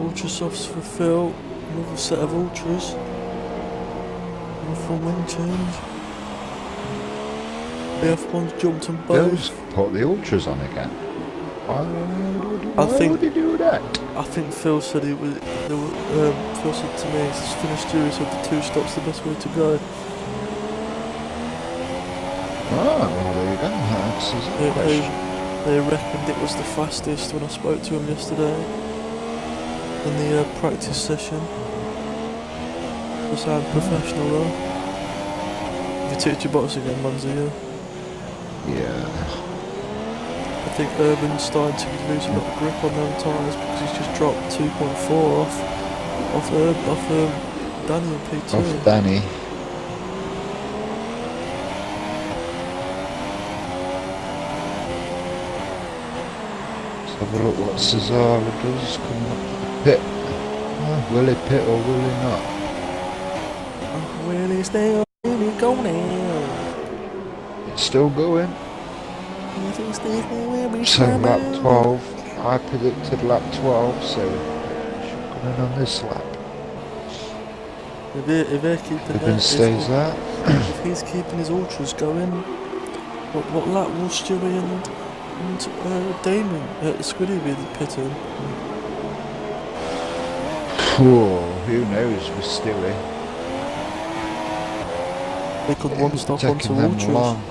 Ultra softs for Phil, another set of ultras. One for wing change. BF1's jumped on Phil's both. put the ultras on again. Why would he do that? I think Phil said Phil said to me, it's finished Stewie said the 2 stops the best way to go. Oh, well, there you go. They reckoned it was the fastest when I spoke to him yesterday in the practice session. They sound professional though. Have you ticked your box again, Manzi? Yeah. I think Urban's starting to lose a lot of grip on them tyres because he's just dropped 2.4 off Danny and P2. Off Danny. Let's have a look what Cesaro does coming up to the pit. Will he pit or will he not? Will he stay or will he go now? It's still going. So lap 12. I predicted lap 12, so should come in on this lap. If they're keeping Stays that. if he's keeping his ultras going, what lap will Stewie and Damon Squiddy be pitting? Whoa, who knows with Stewie? They could one stop onto them ultras. long.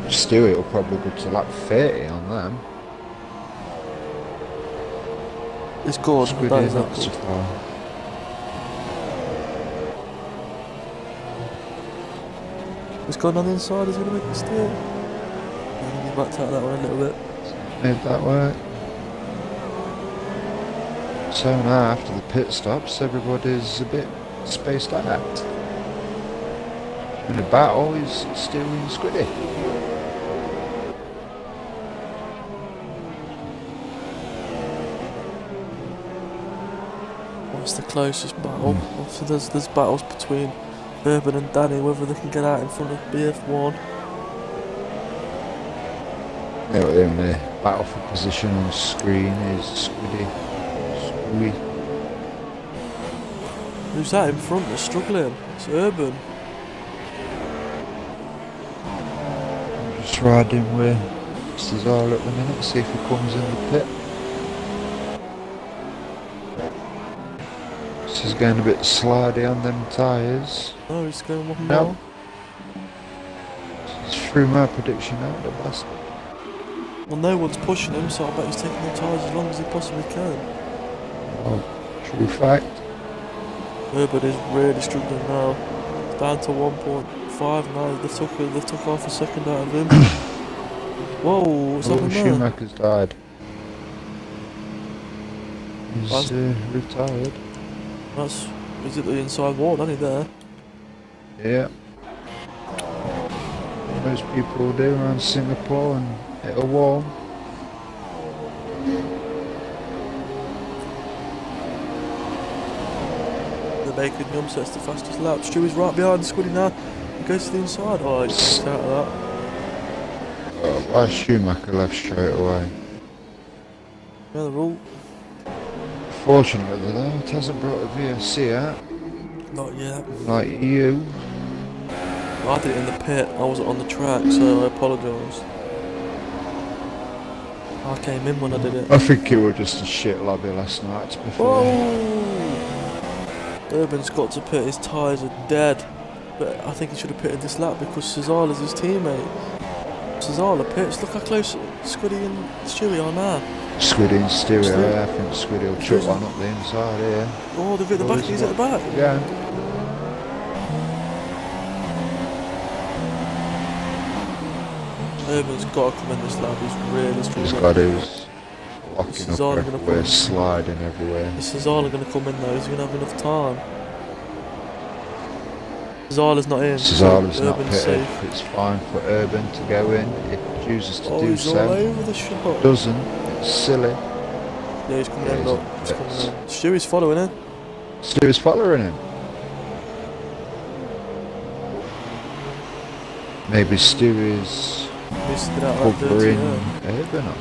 Stewie will probably go to lap 30 on them. It's good, but that is not so good. far. What's going on the inside? Is he going to make a steer? I think he backed out that one a little bit. Made that work. So now after the pit stops, everybody's a bit spaced out. In the battle is Stewie and Squiddy. What's the closest battle? Obviously there's battles between Urban and Danny, whether they can get out in front of BF1. Yeah, well, the only battle for position on screen is Squiddy. Who's that in front that's struggling? It's Urban. I'm just riding with Cesaro at the minute, see if he comes in the pit. This is going a bit slidey on them tyres. Oh, he's going one Nope. more. It's through my prediction out the bastard. Well, no one's pushing him, so I bet he's taking the tyres as long as he possibly can. Oh, true fact. Urban is really struggling now. It's down to 1.5 now. They took half a second out of him. Whoa, what's happened there? Schumacher's died. He's retired. Is it the inside wall, ain't he there? Yeah. Most people do around Singapore and hit a wall. They're making the upsets the fastest lap. Stewie's right behind Squiddy now. He goes to the inside. Oh, he just gets out of that. Why Schumacher left straight away? Yeah, they're all... Fortunately though, it hasn't brought a VSC out. Not yet. Like you. I did it in the pit. I wasn't on the track, so I apologise. I came in when I did it. I think it was just a shit lobby last night, to be fair. Whoa! Urban's got to pit. His tyres are dead. But I think he should have pitted this lap because Cesar's his teammate. Cesar pits. Look how close Squiddy and Stewie are now. Squiddy and Stewie, I think Squiddy will chuck one up the inside here. Oh, they've hit the back, he's at the back. Yeah. Urban's got to come in this lap, he's really struggling. He's got his locking up Cesar everywhere, sliding everywhere. Is Cesar going to come in though? Is he going to have enough time? Cesar's not in. Cesar's not Urban's pitted. safe. It's fine for Urban to go in. It chooses to do he's so. all over the shot. Doesn't. It's silly. Yeah, he's coming Yeah, in, he's look. in He's coming pits. in. Stewie's following him. Stu's following him. Maybe Stu is Needs to get out of that dirty covering air. Urban off.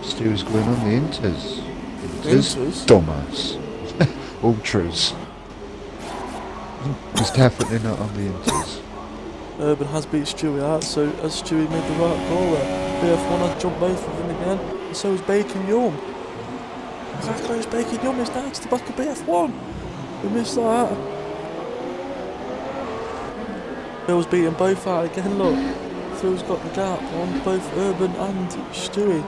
Stu's going on the Inters. Inters? Dumbass. Ultras. He's definitely not on the Inters. Urban has beat Stewie out, so has Stewie made the right call there? BF1 has jumped both of them again, and so is Bacon Yum. How close Bacon Yum is now to the back of BF1? We missed that. Phil's beating both out again, look. Phil's got the gap on both Urban and Stewie.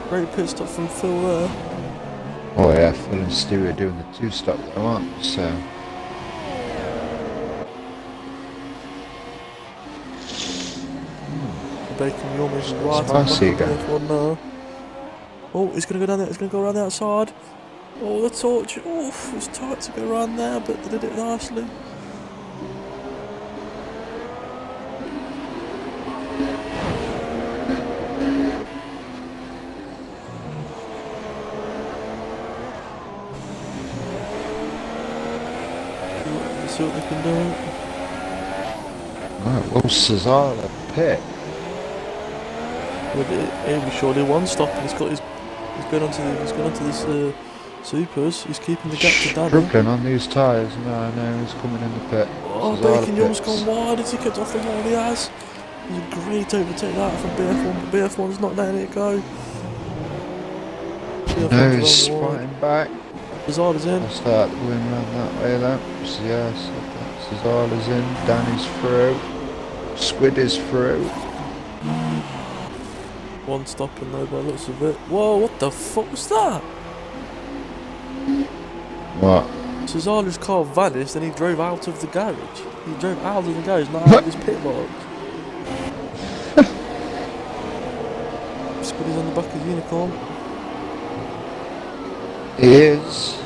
Great pit stop from Phil there. Oh yeah, Phil and Stu are doing the two-stop they want, so... Bacon Yum is right on the Spicy back of again. BF1 now. Oh, he's going to go down there, he's going to go around the outside. Oh, the torch, oh, it's tight to go around there, but they did it nicely. See what they can do. Right, well, Cesar pit. He'll be surely one stop, and he's going onto this supers. He's keeping the gap to Danny. Struggling on these tyres. No, he's coming in the pit. Oh, Cesar Bacon Yum's pits. gone wide. Has he kept off the wall? He has. It was a great overtake that from BF1, but BF1's not letting it go. No, he's spotting back. Cesar is in. I'll start going around that way then. So yes, Cesar is in. Danny's through. Squid is through. One stopping though by the looks of it. Whoa, what the fuck was that? What? Cesar's car vanished, then he drove out of the garage. He drove out of the garage, not out of his pit log. Squiddy's on the back of the Unicorn. He is.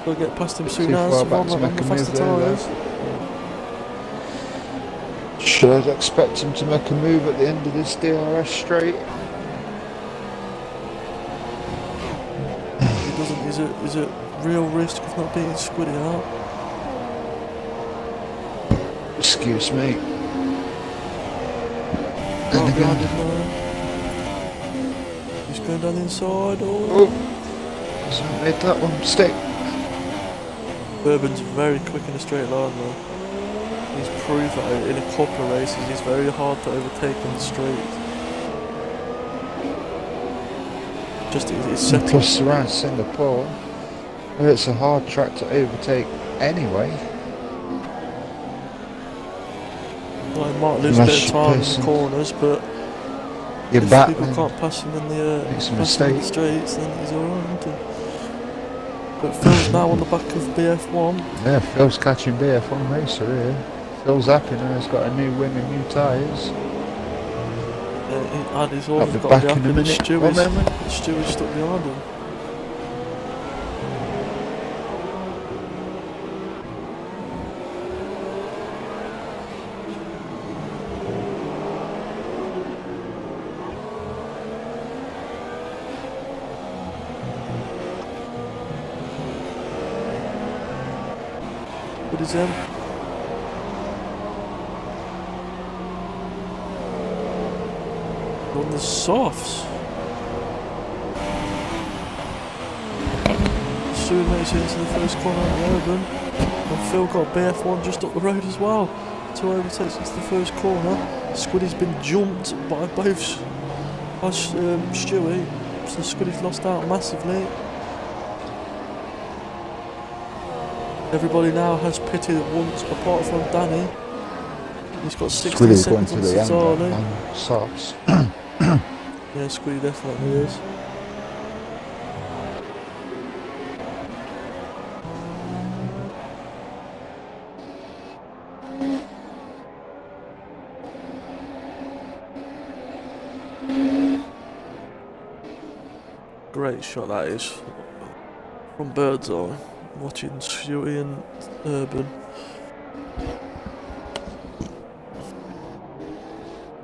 We'll get past him Bit soon too as far back on to the make a faster move there, tyres. Should expect him to make a move at the end of this DRS straight. He doesn't, is it real risk of not beating Squiddy out? Excuse me. Right behind him now. He's going down the inside. Oh, hasn't made that one stick. Urban's very quick in a straight line though. He's proved that in a couple of races he's very hard to overtake in the straight. Just his setting. Plus around Singapore, where it's a hard track to overtake anyway. Well, he might lose a bit of time in the corners, but You're if back people then. can't pass him in the Makes a pass him in the mistake. straights, then he's alright. But Phil's now on the back of BF1. Yeah, Phil's catching BF1 racer here. Phil's happy now, he's got a new win and new tyres. And he's I'll always be got back to be in a happy that minute. One moment. Stewie's stuck behind him. What is him? On the softs. Stewie makes it into the first corner out of Urban. And Phil got BF1 just up the road as well. 2 overtakes into the first corner. Squiddy's been jumped by both Stewie. So Squiddy's lost out massively. Everybody now has pitted at once, apart from Danny. He's got 16 Squiddy's going seconds to on the end Cesarli. on softs. Yeah, Squiddy definitely is. Great shot that is. From bird's eye. Watching Stewie and Urban.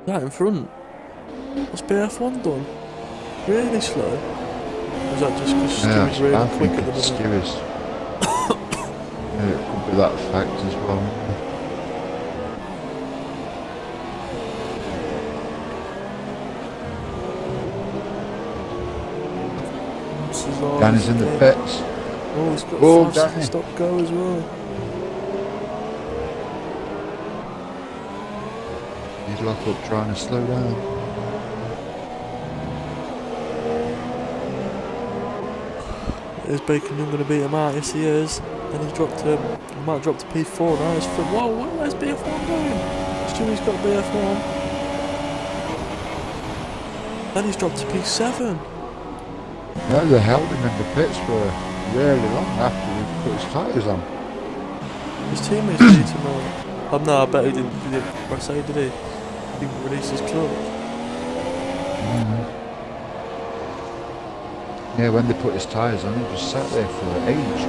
That in front. What's BF1 done? Really slow? Or is that just because Yeah, Stewie's really I quick think at the it's minute? Stewart's. Yeah, it could be that fact as well. Danny's in the pits. Oh, he's got a Oh, 5 second Danny. stop go as well. He's locked up trying to slow down. Is Bacon Young going to beat him out? Yes, he is. And he's dropped him. He might drop to P4 now. It's for, whoa, where's BF1 going? Stewie's got BF1. Then he's dropped to P7. No, they held him in the pits for really long after he put his tyres on. His teammates beat him out. Oh no, I bet he didn't press A, did he? He didn't release his clutch. Yeah, when they put his tyres on, he just sat there for age.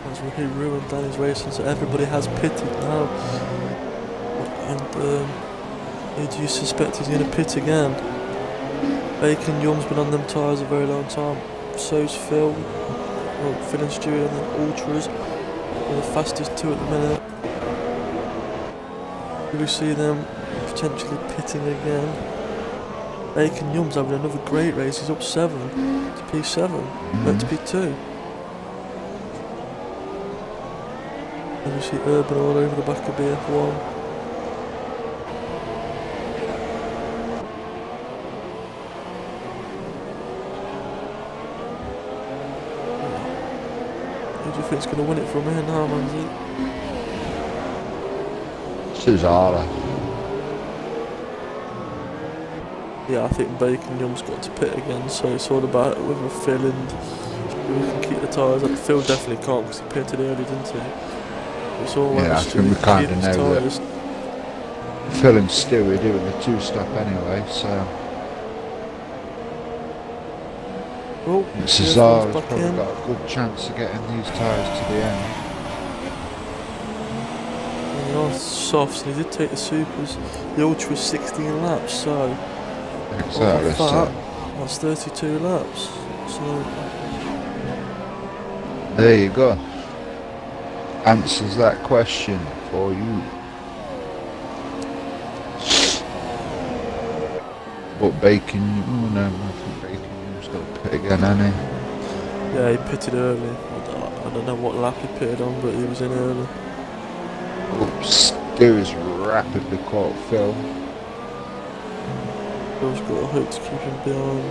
That's really ruined Danny's racing, so everybody has pitted now. And do you suspect he's going to pit again? Bacon Young's been on them tyres a very long time. So's Phil. Well, Phil and Stewie on the Ultras. They're the fastest two at the minute. Do we see them potentially pitting again? Bacon Young's having another great race. He's up 7 to P7. To P2. And you see Urban all over the back of BF1. Who do you think's going to win it from here now, Manzi? Cesara. Yeah, I think Bacon Young's got to pit again, so it's all about whether Phil and we can keep the tyres up. Phil definitely can't because he pitted early, didn't he? It's all Yeah, I think we kind of know that Phil and Stewie are doing the 2-stop anyway, so... Oh, Cesara's probably got a good chance of getting these tyres to the end. And they are softs, and he did take the supers. The Ultra was 16 laps, so... Exactly, so... That's 32 laps, so... There you go. Answers that question for you. But Bacon... Oh no, I think Bacon's got to pit again, hasn't he? Yeah, he pitted early. I don't know what lap he pitted on, but he was in early. Oops, Stewie's rapidly caught Phil. Phil's got a hope to keep him behind.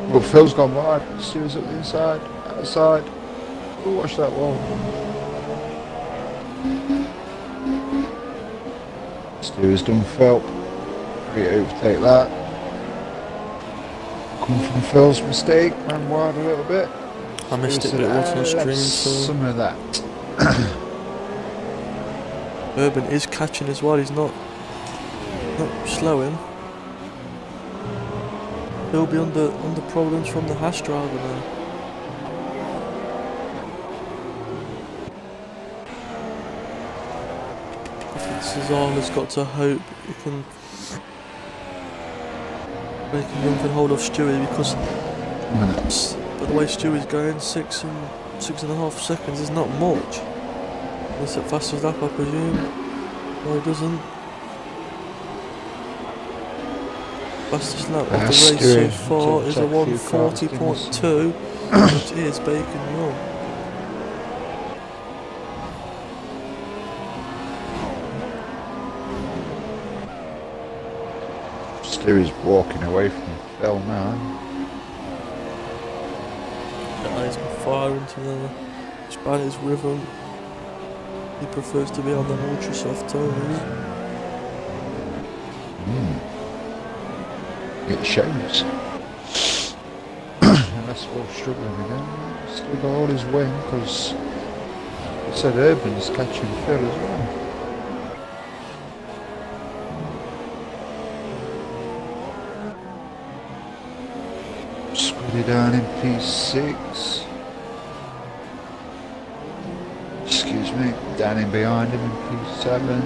Well, Phil's gone wide. Stewie's up the inside, outside. Oh, watch that wall. Stewie's done Phil. Great overtake that. Come from Phil's mistake, ran wide a little bit. I missed it, but it wasn't on stream, so... Some of that. Urban is catching as well, he's not slowing. He'll be under problems from the hash driver now. I think Cesara's got to hope he can Bacon Young can hold off Stewie, because but the way Stewie's going, 6.5 seconds is not much. It's the fastest lap, I presume. No, it doesn't. Fastest lap of the race so far is a 1:40.2, which is Bacon Young. Stewie's walking away from Phil now. Yeah, he's on fire into the... Despite his rhythm, he prefers to be on them ultra soft tires. It shows. Unless Phil's struggling again. Still got all his win, because I said Urban's catching Phil as well. Squiddy down in P6. excuse me, down in behind him in P7.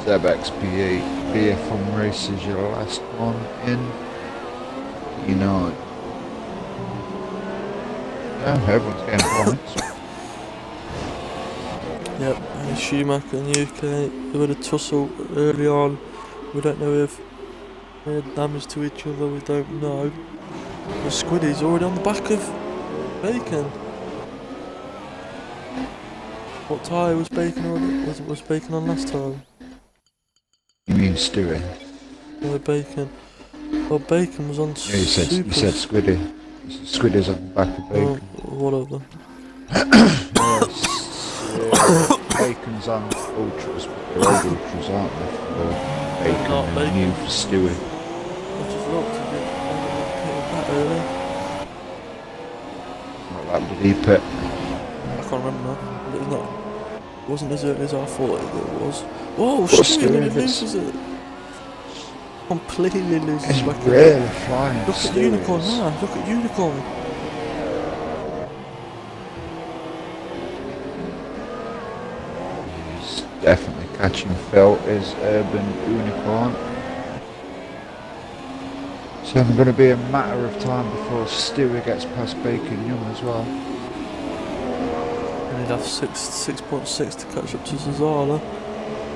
ZebXP8 BF1 race is your last one in. You know, yeah, everyone's getting points. Yep, and Schumacher and UK, they had a tussle early on. We don't know if they had damage to each other, we don't know. The Squiddy's already on the back of Bacon. What tyre was Bacon on? Was Bacon on last time? You mean Stewie? No, Bacon. Well, Bacon was on Yeah, you said Supers. Squiddy. Squiddy's on the back of Bacon. Whatever. Yes, Bacon's on Ultras, but they're old Ultras, aren't they? For Bacon Not and Bacon. new for Stewie. I just looked at it that early. Not that bloody pit. I can't remember now. But it's not. It wasn't as early as I thought it was. Whoa, Stewie nearly loses it. Completely loses It's back. really flying. Look at Unicorn now. Look at Unicorn. He's definitely catching Phil is Urban Unicorn. So it's going to be a matter of time before Stewie gets past Bacon Young as well. And he'd have 6.6 to catch up to Zazala.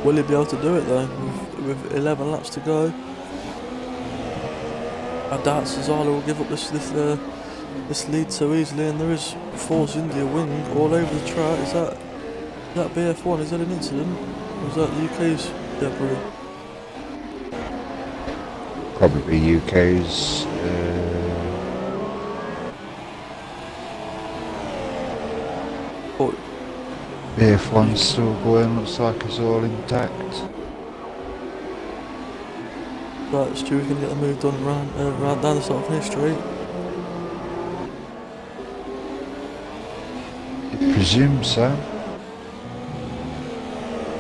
Will he be able to do it though? With 11 laps to go. I doubt Zazala will give up this lead so easily, and there is Force India wing all over the track. Is that BF1? Is that an incident? Or is that the UK's debris? Probably UK's. Oh, BF1's still going, looks like it's all intact. right, Stewie's going to get the move done round down the sort of finish straight. I presume so.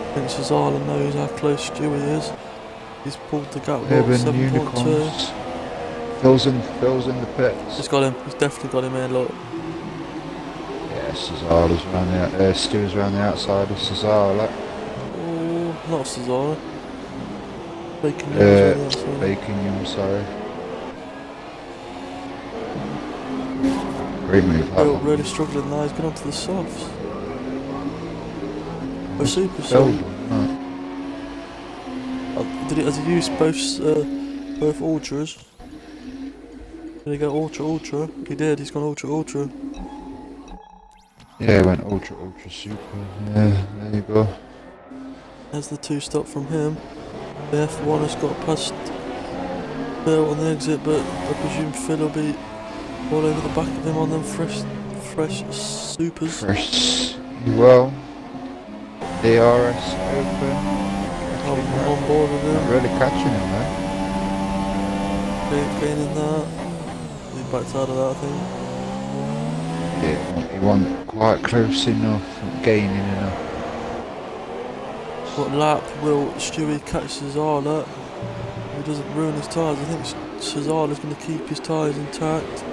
I think Zazala knows how close Stewie is. He's pulled the gap up Urban 7.2. Unicorns. Phil's in the pits. He's got him. He's definitely got him here. Look. Yeah, Cesara's around the Stewie's around the outside of Cesara. Oh, not Zazala. Bacon Young's on the outside. Bacon Young, sorry. Great move that one. Really struggling now. He's gone onto the softs. Oh, super Phil, soft. Has he used both ultras? Did he go ultra? He did. He's gone ultra. yeah, he went ultra super. Yeah, there you go. There's the 2-stop from him. The F1 has got past Phil on the exit, but I presume Phil will be all over the back of him on them fresh supers. Fresh, well. DRS open. I'm on board with Not him. really catching him though. Gaining that. He backed out of that, I think. Yeah, he wasn't quite close enough, gaining enough. What lap will Stewie catch Cesala? He doesn't ruin his tyres. I think Cesala's going to keep his tyres intact.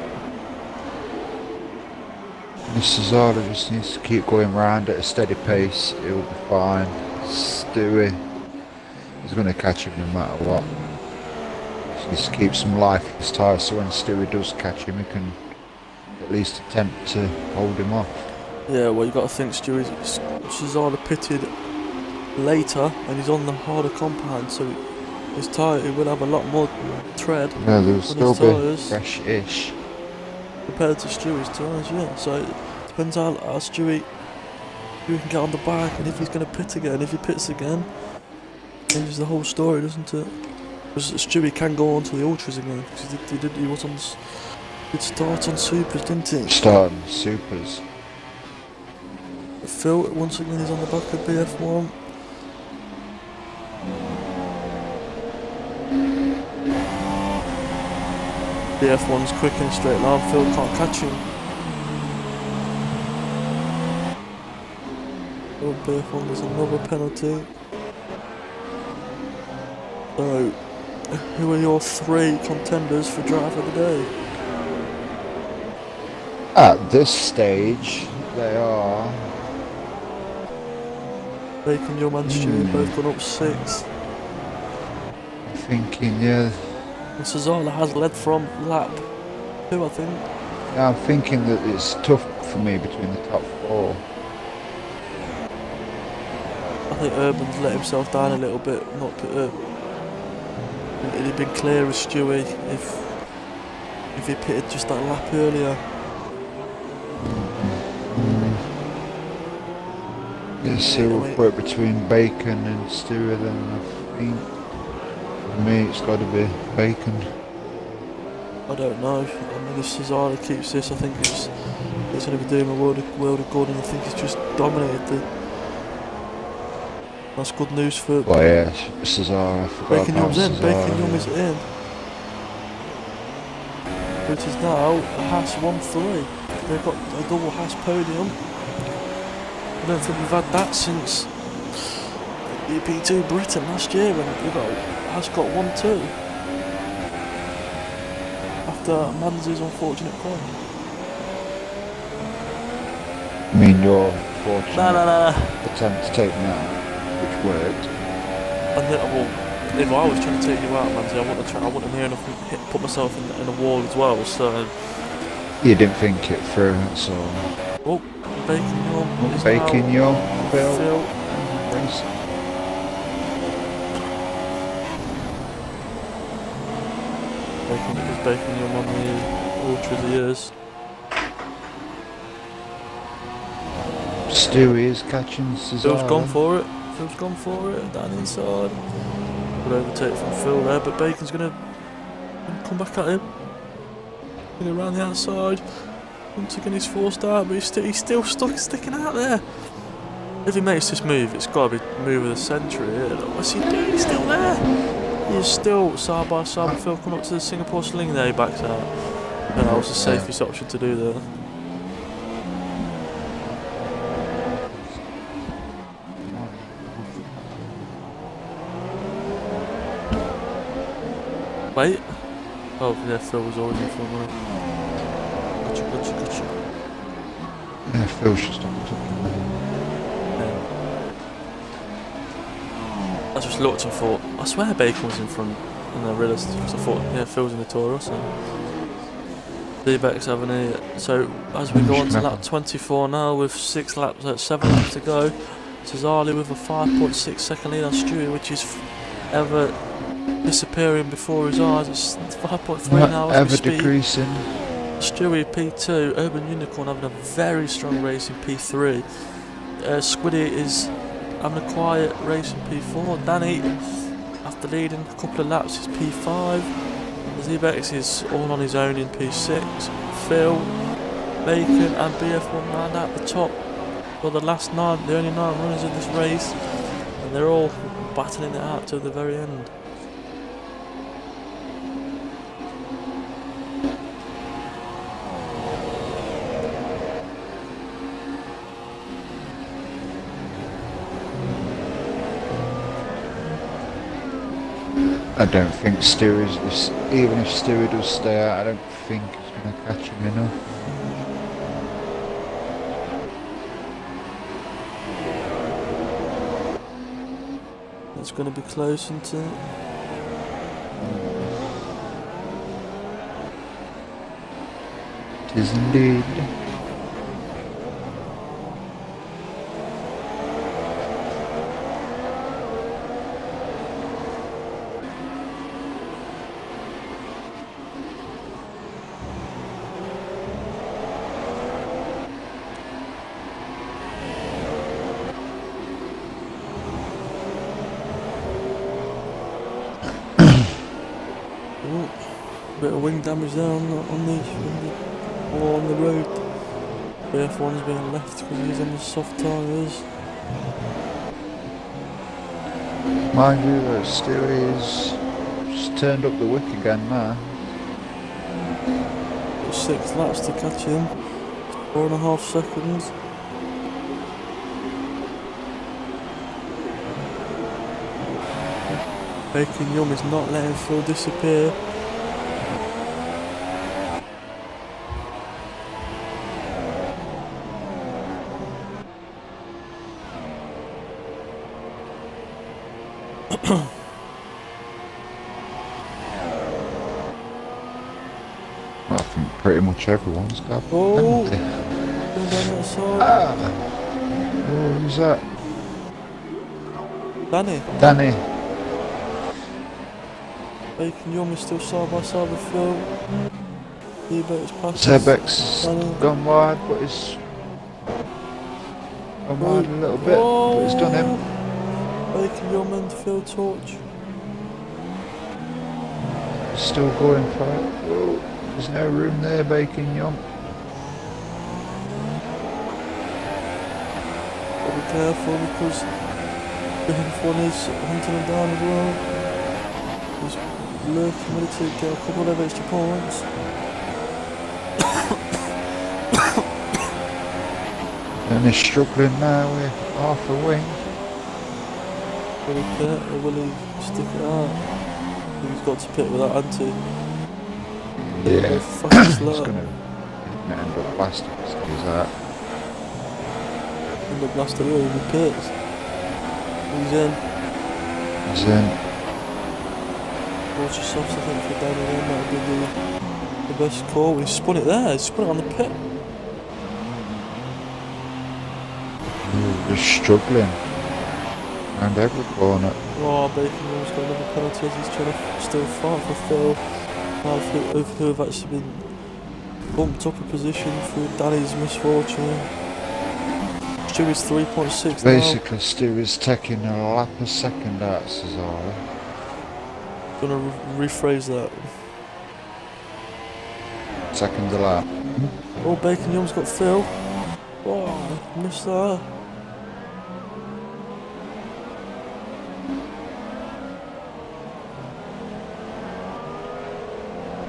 And Cesara just needs to keep going round at a steady pace, he'll be fine. Stewie is going to catch him no matter what. Just needs to keep some life in his tyres so when Stewie does catch him he can at least attempt to hold him off. Yeah, well, you got to think Cesala pitted later and he's on the harder compound, so his tyre, he will have a lot more tread Yeah, there'll on still his be tyres fresh-ish. compared to Stewie's tyres, yeah. So it depends how Stewie can get on the back, and if he's going to pit again. If he pits again, changes the whole story, doesn't it? Because Stewie can go on to the ultras again, because he was on he'd start on supers, didn't he? Starting supers. Phil, once again, he's on the back of BF1. BF1's quick in a straight line, Phil can't catch him. Oh, BF1, there's another penalty. So, who are your 3 contenders for driver of the day? At this stage, they are Bacon Yum and Stewie both gone up 6. I'm thinking, yeah. And Cesaro has led from lap 2, I think. Yeah, I'm thinking that it's tough for me between the top 4. I think Urban's let himself down a little bit. Not it'd have been clear as Stewie if he pitted just that lap earlier. Let's see, we'll put it between Bacon and Stewie then, I think. For me, it's got to be Bacon. I don't know. I mean, if Cesaro keeps this, I think he's going to be doing a world record, and I think he's just dominated. That's good news for. Oh yeah, Cesaro. I forgot Bacon about Yum's in. Cesaro. Bacon Yum is in. It is now a Haas 1-3. They've got a double Haas podium. I don't think we've had that since EP2 Britain last year, when Haas got 1-2 after Manzi's unfortunate point. I mean, your fortunate Nah. attempt to take me out, which worked. And then, well, if I was trying to take you out, Manzi, I wouldn't near enough put myself in a wall as well. So you didn't think it through, so. Oh, Bacon Yum is Bacon Yum, Phil. Bacon Yum on the Ultras he is. Stewie is catching Cesaro. Phil's gone for it, down inside. Good overtake from Phil there, but Bacon's going to come back at him. Going around the outside. Once again he's forced out, but he's still sticking out there. If he makes this move, it's got to be move of the century. What's he doing? He's still there. He's still side by side with Phil coming up to the Singapore sling there. He backs out. And that was the safest option to do there. Wait. Oh, yeah, Phil was always in front of him. Gotcha. Yeah, Phil's just on top of me. I just looked and thought, I swear Bacon was in front, and I realised, because I thought, yeah, Phil's in the Toro, so. D-Beck's having a. So, as we go on to lap 24 now, with 7 laps to go, Cesaro with a 5.6 second lead on Stewie, which is ever disappearing before his eyes. It's 5.3 now as we speak. Ever decreasing. Stewie P2, Urban Unicorn having a very strong race in P3. Squiddy is having a quiet race in P4. Danny, after leading a couple of laps, is P5. Zebex is all on his own in P6. Phil, Bacon and BF1 round out the top. Well, the only 9 runners in this race, and they're all battling it out to the very end. I don't think Stewie's, even if Stewie does stay out, I don't think he's going to catch him enough. It's going to be close, isn't it? It is indeed. Bit of wing damage there on the road. BF1's being left because he's on the soft tyres. Mind you, though, Stewie's just turned up the wick again now. 6 laps to catch him. 4.5 seconds. Bacon Yum is not letting Phil disappear. I think pretty much everyone's got a Oh, penalty. going down that side. Ah! Oh, who's that? Danny. Danny. Bacon Yum is still side by side with Phil. Ebert's passes. Sebek's Danny. gone wide, but he's gone wide a little bit, but he's done him. Bacon Yum and Phil Torch. Still going for it. Oh, there's no room there, Bacon Young. Gotta be careful because the fifth one is hunting him down as well. He's lurking ready to get a couple of extra points. And he's struggling now with half a wing. Will he pit or will he stick it out? He's got to pit with that anti. Yeah. Fucking He's slow. gonna end up blasting his that. And the blaster really he pits. He's in. He's in. Water softs I think for Danny then, that would be the best call. He spun it there, he spun it on the pit. He's struggling. And every corner. Oh, Bacon Yum's got another penalty as he's trying to still fight for Phil. Now who have actually been bumped up a position through Danny's misfortune. Stewie's 3.6 now. Basically, Stu is taking a lap a second out of Cesaro. Gonna rephrase that. Second a lap. Oh, Bacon Yum's got Phil. Oh, missed that.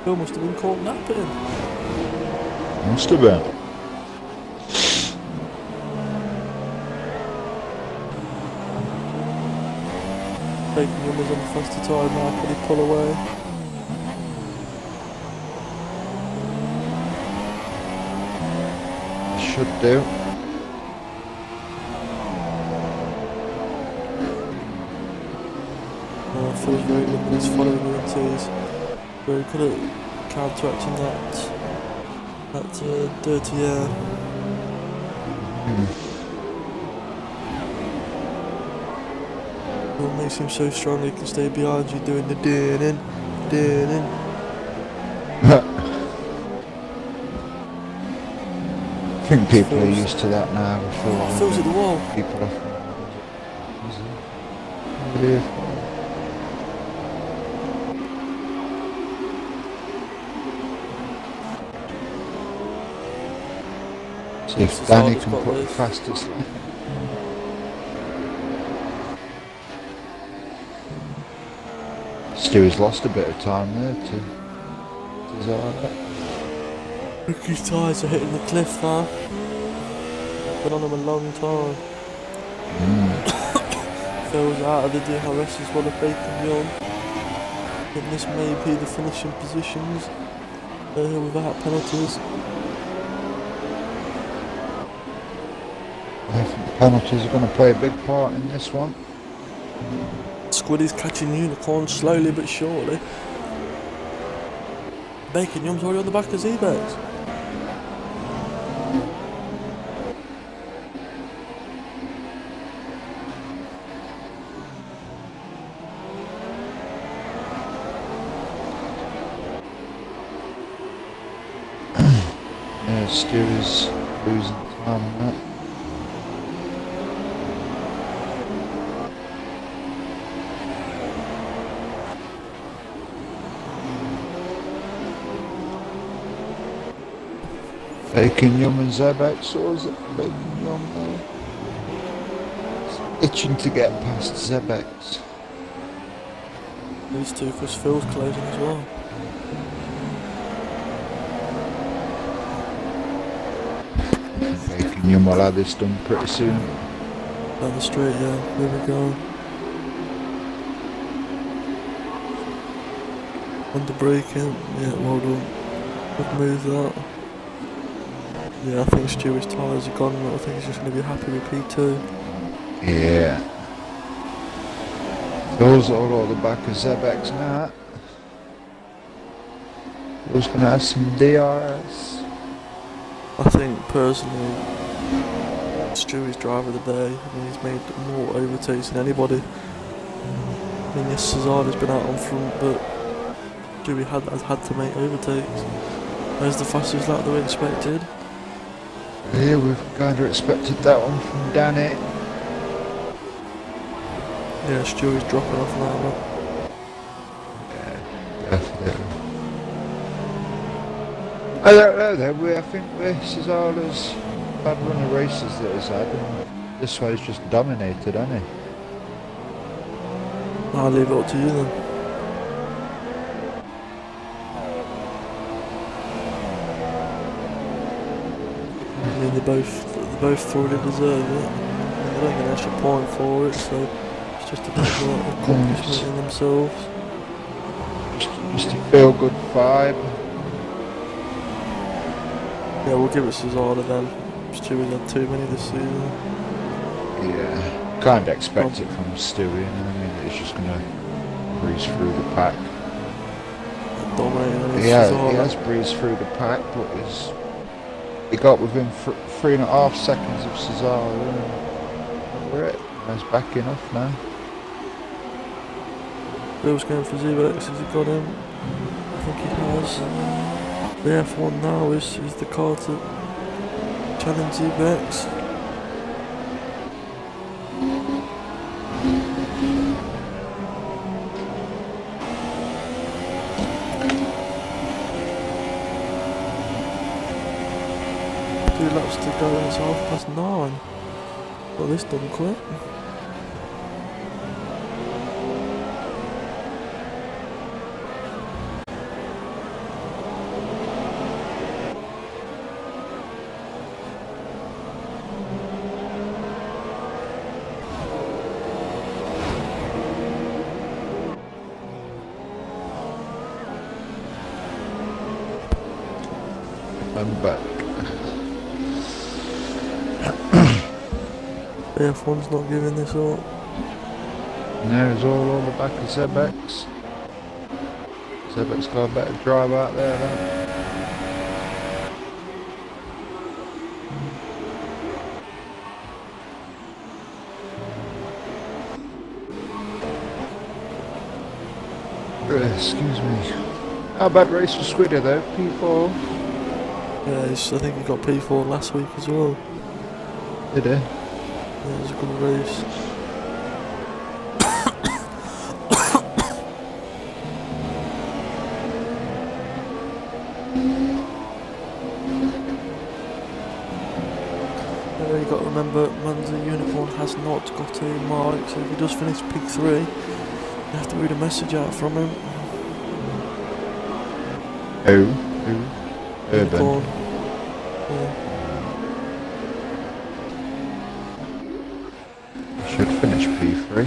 Phil must have been caught napping. Must have been. Bacon Yum is on the faster tyre now, can he pull away? Should do. Phil's very good when he's following the NTs. Very good at counteracting that dirty air. What makes him so strong he can stay behind you doing the dinning. I think people are used to that now. Phil's at the wall. People off. Yeah. See if Danny can put the fastest line. Stewie's lost a bit of time there to Zara. Ricky's tyres are hitting the cliff now. Been on them a long time. Phil's out of the DRS as well as Bacon Young. I think this may be the finishing positions without penalties. I think penalties are going to play a big part in this one. Squiddy's catching unicorns slowly but surely. Bacon Yum's already on the back of Z-Bex. Yeah, Stewie's losing time on that. Bacon Yum and Zebex, or is it Bacon Yum there? It's itching to get past Zebex. These two, because Phil's closing as well. Bacon Yum will have this done pretty soon. Down the straight, yeah, here we go. Under braking, yeah, well done. Good move that. Yeah, I think Stewie's tyres are gone, I think he's just going to be happy with P2. Yeah. Those all over the back of Zebex now. Who's going to have some DRS? I think personally, Stewie's driver of the day. I mean, he's made more overtakes than anybody. I mean, yes, Cesar's been out on front, but Stewie has had to make overtakes. There's the fastest lap that we expected. Yeah, we've kind of expected that one from Danny. Yeah, Stewie's dropping off now. Yeah, definitely. I don't know though, I think Cesar's bad run of races that he's had, and this one's just dominated, hasn't he? I'll leave it up to you then. I mean, they both thoroughly deserve it. I mean, they don't get an extra point for it, so it's just a bit of an accomplishment in themselves. Just a feel-good vibe. Yeah, we'll give it Cesar then. Stewie's had too many this season. Yeah, kind of expect it from Stewie, you know what I mean? He's just going to breeze through the pack. Dominating. He has breezed through the pack, but he got within 3.5 seconds of Cesar, and we're it. He's backing off now. Bill's going for Zebex, has he got him? I think he has. The F1 now is the car to challenge Zebex. Two laps to go and it's 9:30. Got this done quick. I'm back. The F1's not giving this up. Now it's all on the back of Zebex. Zebex got a better drive out there now. Excuse me. How bad race for Squidder though? P4. Yeah, I think he got P4 last week as well. Did he? Yeah, it was a good race. You got to remember, Manza Unicorn has not got a mark, so if he does finish P3, you have to read a message out from him. Who? Urban. Unicorn. Yeah. Should finish P3.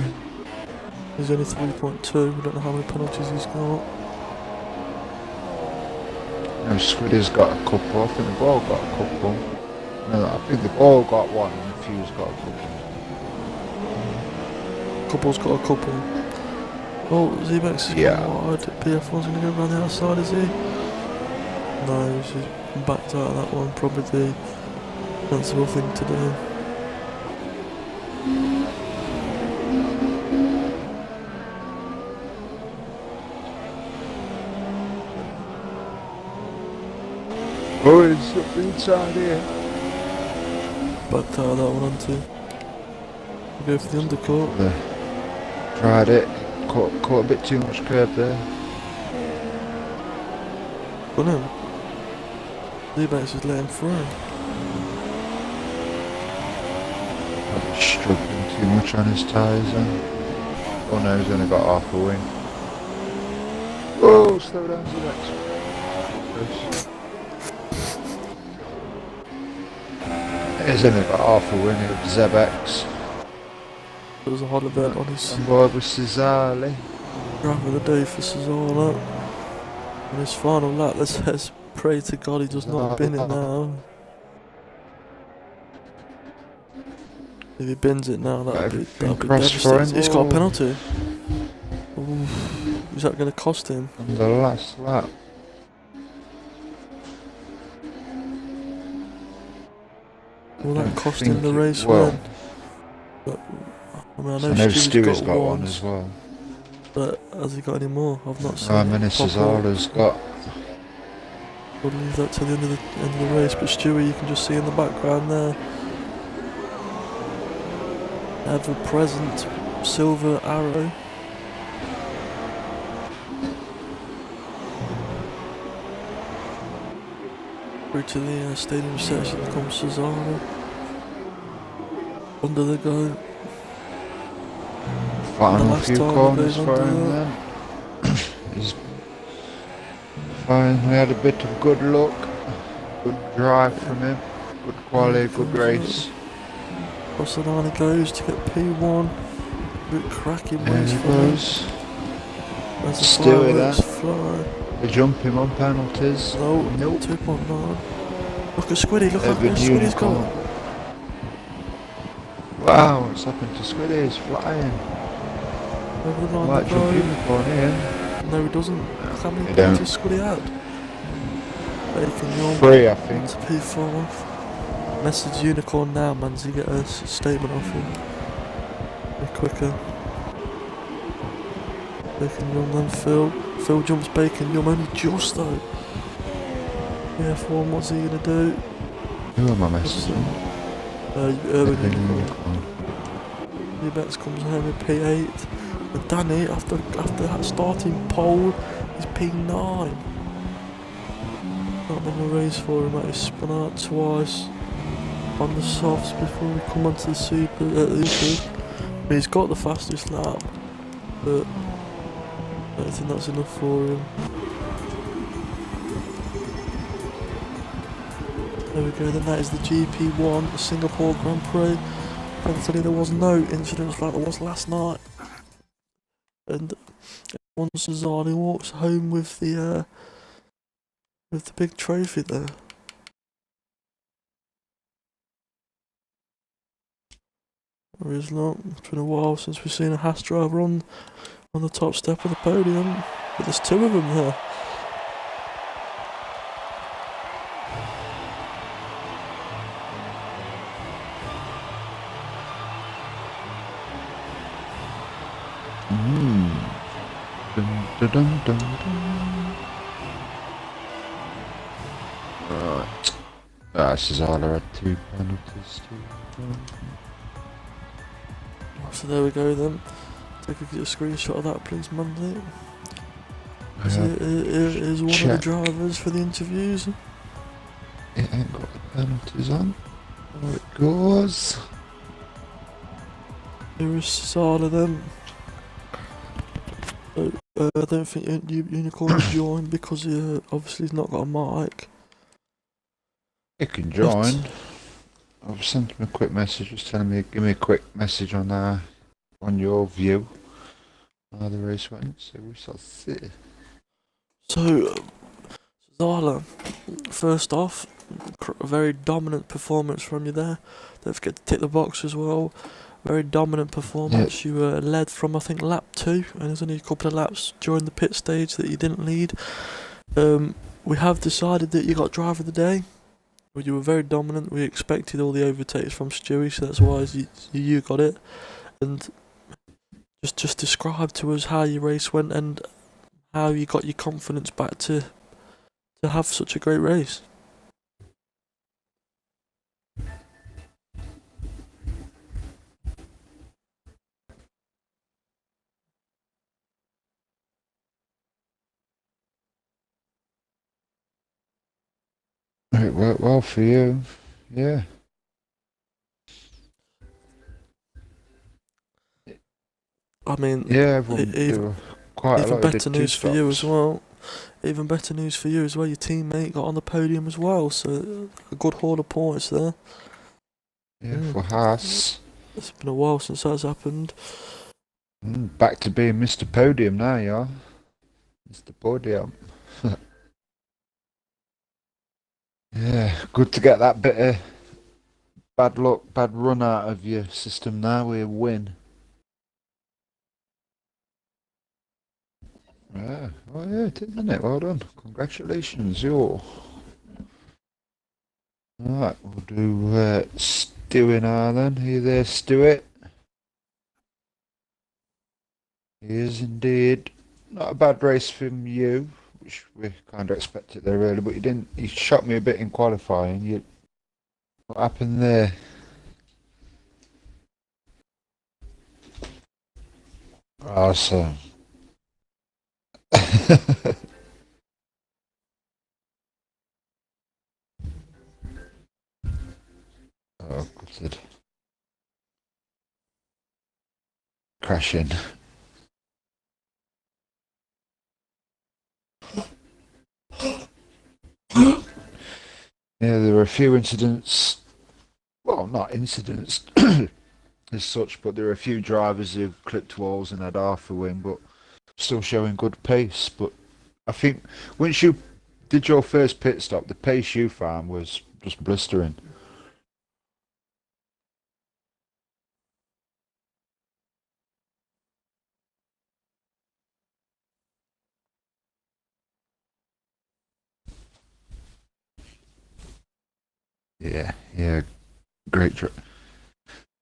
He's only 3.2, we don't know how many penalties he's got. No, Squiddy's got a couple. I think they've all got a couple. No, I think they've all got one and a few's got a couple. Couple's got a couple. Oh, Zebex is Yeah. going wide. PF1's going to go around the outside, is he? No, he's backed out of that one. Probably the sensible thing to do. Oh, it's up inside here. Backed out of that one, onto. We'll go for the undercut. Tried it. Caught a bit too much curb there. Got him. Zebex is letting through. I'm struggling too much on his tyres then. Oh no, he's only got half a wing. Oh, slow down to the next one. He's only got half a wing of Zebex. There was a hot event on his On board with Cesarli. driver of the day for Cesaro. On his final lap, let's pray to God he does not bin it now. If he bins it now, that'll be cross for devastating. him. He's got a penalty. that going to cost him? on the last lap. Will that don't cost him the think it race will. win? But, I mean, I So know I know Stewie's Stewie's got got one one, as well. but has he got any more? I've not seen How many it pop Cesara's up. got? We'll leave that to the end of the race. But Stewie, you can just see in the background there, ever-present silver arrow. Through to the stadium section comes Cesaro. Under the go. Final last few time he corners goes for under him that. then. He's fine. We had a bit of good luck. Good drive from him. Good quality, good race. Across the line he goes to get P1. Good cracking There race he for him. goes. As the Stewie fireworks then. fly. They jump him on penalties. No, Nope. 2.9. Look at Squiddy, look at Evan Squiddy's Unicorn. gone. Wow, what's happened to Squiddy? He's flying. Over the line Might to jump go. Unicorn in. No, he doesn't. How many He points don't. has Squiddy had? Bacon Young. 3, I think. To P5. Message Unicorn now, man, to get a statement off him. Be quicker. Bacon Young, then Phil. Phil jumps Bacon Young, only just though. Yeah, F1, what's he gonna do? Who am I messaging? Urban Evan Unicorn. Unicorn. Betts comes home with P8. And Danny, after that starting pole, is P9. Not been a race for him, he's spun out twice on the softs before we come onto the super. I mean, he's got the fastest lap, but I don't think that's enough for him. There we go, then that is the GP1, the Singapore Grand Prix. Thankfully there was no incidents like there was last night. And once Cesaro walks home with the big trophy there. Or is not. It's been a while since we've seen a Haas driver on the top step of the podium. But there's two of them there. Dun, dun, dun, dun, dun. Right. Cesaro had 2 penalties too. So there we go then. Take a screenshot of that please, Monday. Here's one of the drivers for the interviews. It ain't got the penalties on. There it goes. Here is Cesaro then. I don't think Unicorn will join because he obviously he's not got a mic. He can join. I've sent him a quick message just telling me, give me a quick message on your view how the race went, so we shall see. So, Cesaro, first off, a very dominant performance from you there. Don't forget to tick the box as well. Very dominant performance. Yep. You led from I think lap 2, and there's only a couple of laps during the pit stage that you didn't lead. We have decided that you got driver of the day. You were very dominant. We expected all the overtakes from Stewie, so that's why you got it. And just describe to us how your race went and how you got your confidence back to have such a great race. It worked well for you, yeah. I mean, yeah, everyone quite even a lot better news for you as well. Even better news for you as well. Your teammate got on the podium as well, so a good haul of points there. Yeah, for Haas. It's been a while since that's happened. Back to being Mr. Podium now, yeah. Mr. Podium. Yeah, good to get that bit of bad luck, bad run out of your system now with a win. Yeah, well, yeah, it is, isn't it? Well done. Congratulations, you're. Alright, we'll do Stu in R then. Are you there, Stuart? He is indeed. Not a bad race from you, which we kind of expected there really, but you didn't. You shocked me a bit in qualifying. What happened there? Awesome. Oh, good. Crashing. Yeah, there were a few incidents. Well, not incidents as such, but there were a few drivers who clipped walls and had half a wing, but still showing good pace. But I think once you did your first pit stop, the pace you found was just blistering. Yeah, yeah, great,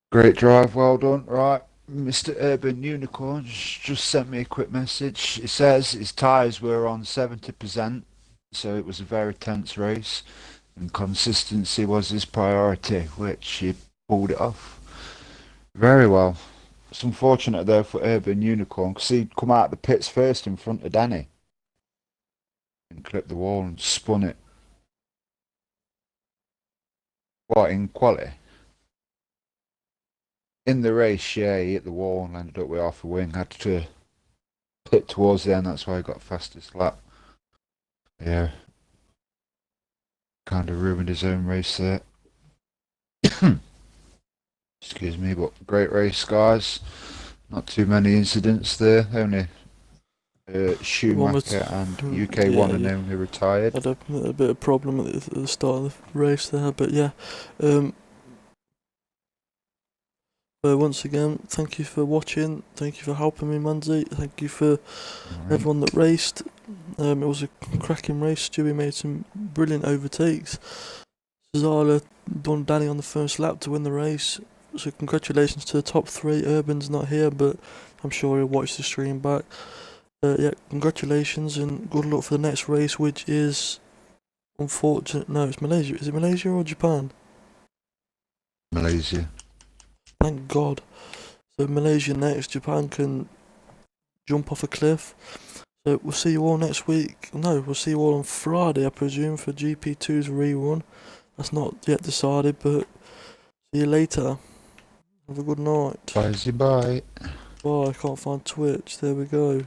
great drive, well done. Right, Mr. Urban Unicorn just sent me a quick message. It says his tyres were on 70%, so it was a very tense race, and consistency was his priority, which he pulled it off very well. It's unfortunate though for Urban Unicorn because he'd come out of the pits first in front of Danny and clipped the wall and spun it. What, in quality? In the race, yeah, he hit the wall and ended up with half a wing. Had to pit towards the end, that's why he got fastest lap. Yeah, kind of ruined his own race there. Excuse me, but great race, guys. Not too many incidents there. Only Schumacher and UK1 yeah, and only retired. had a bit of problem at the start of the race there, but yeah. Once again, thank you for watching. Thank you for helping me, Manzi. Thank you for everyone that raced. It was a cracking race. Stewie made some brilliant overtakes. Zala done Danny on the first lap to win the race. So congratulations to the top three. Urban's not here, but I'm sure he'll watch the stream back. Yeah, congratulations and good luck for the next race, which is unfortunate. No, it's Malaysia. Is it Malaysia or Japan? Malaysia. Thank God. So Malaysia next. Japan can jump off a cliff. So we'll see you all next week. No, we'll see you all on Friday, I presume, for GP2's rerun. That's not yet decided, but see you later. Have a good night. Bye, bye. Oh, I can't find Twitch. There we go.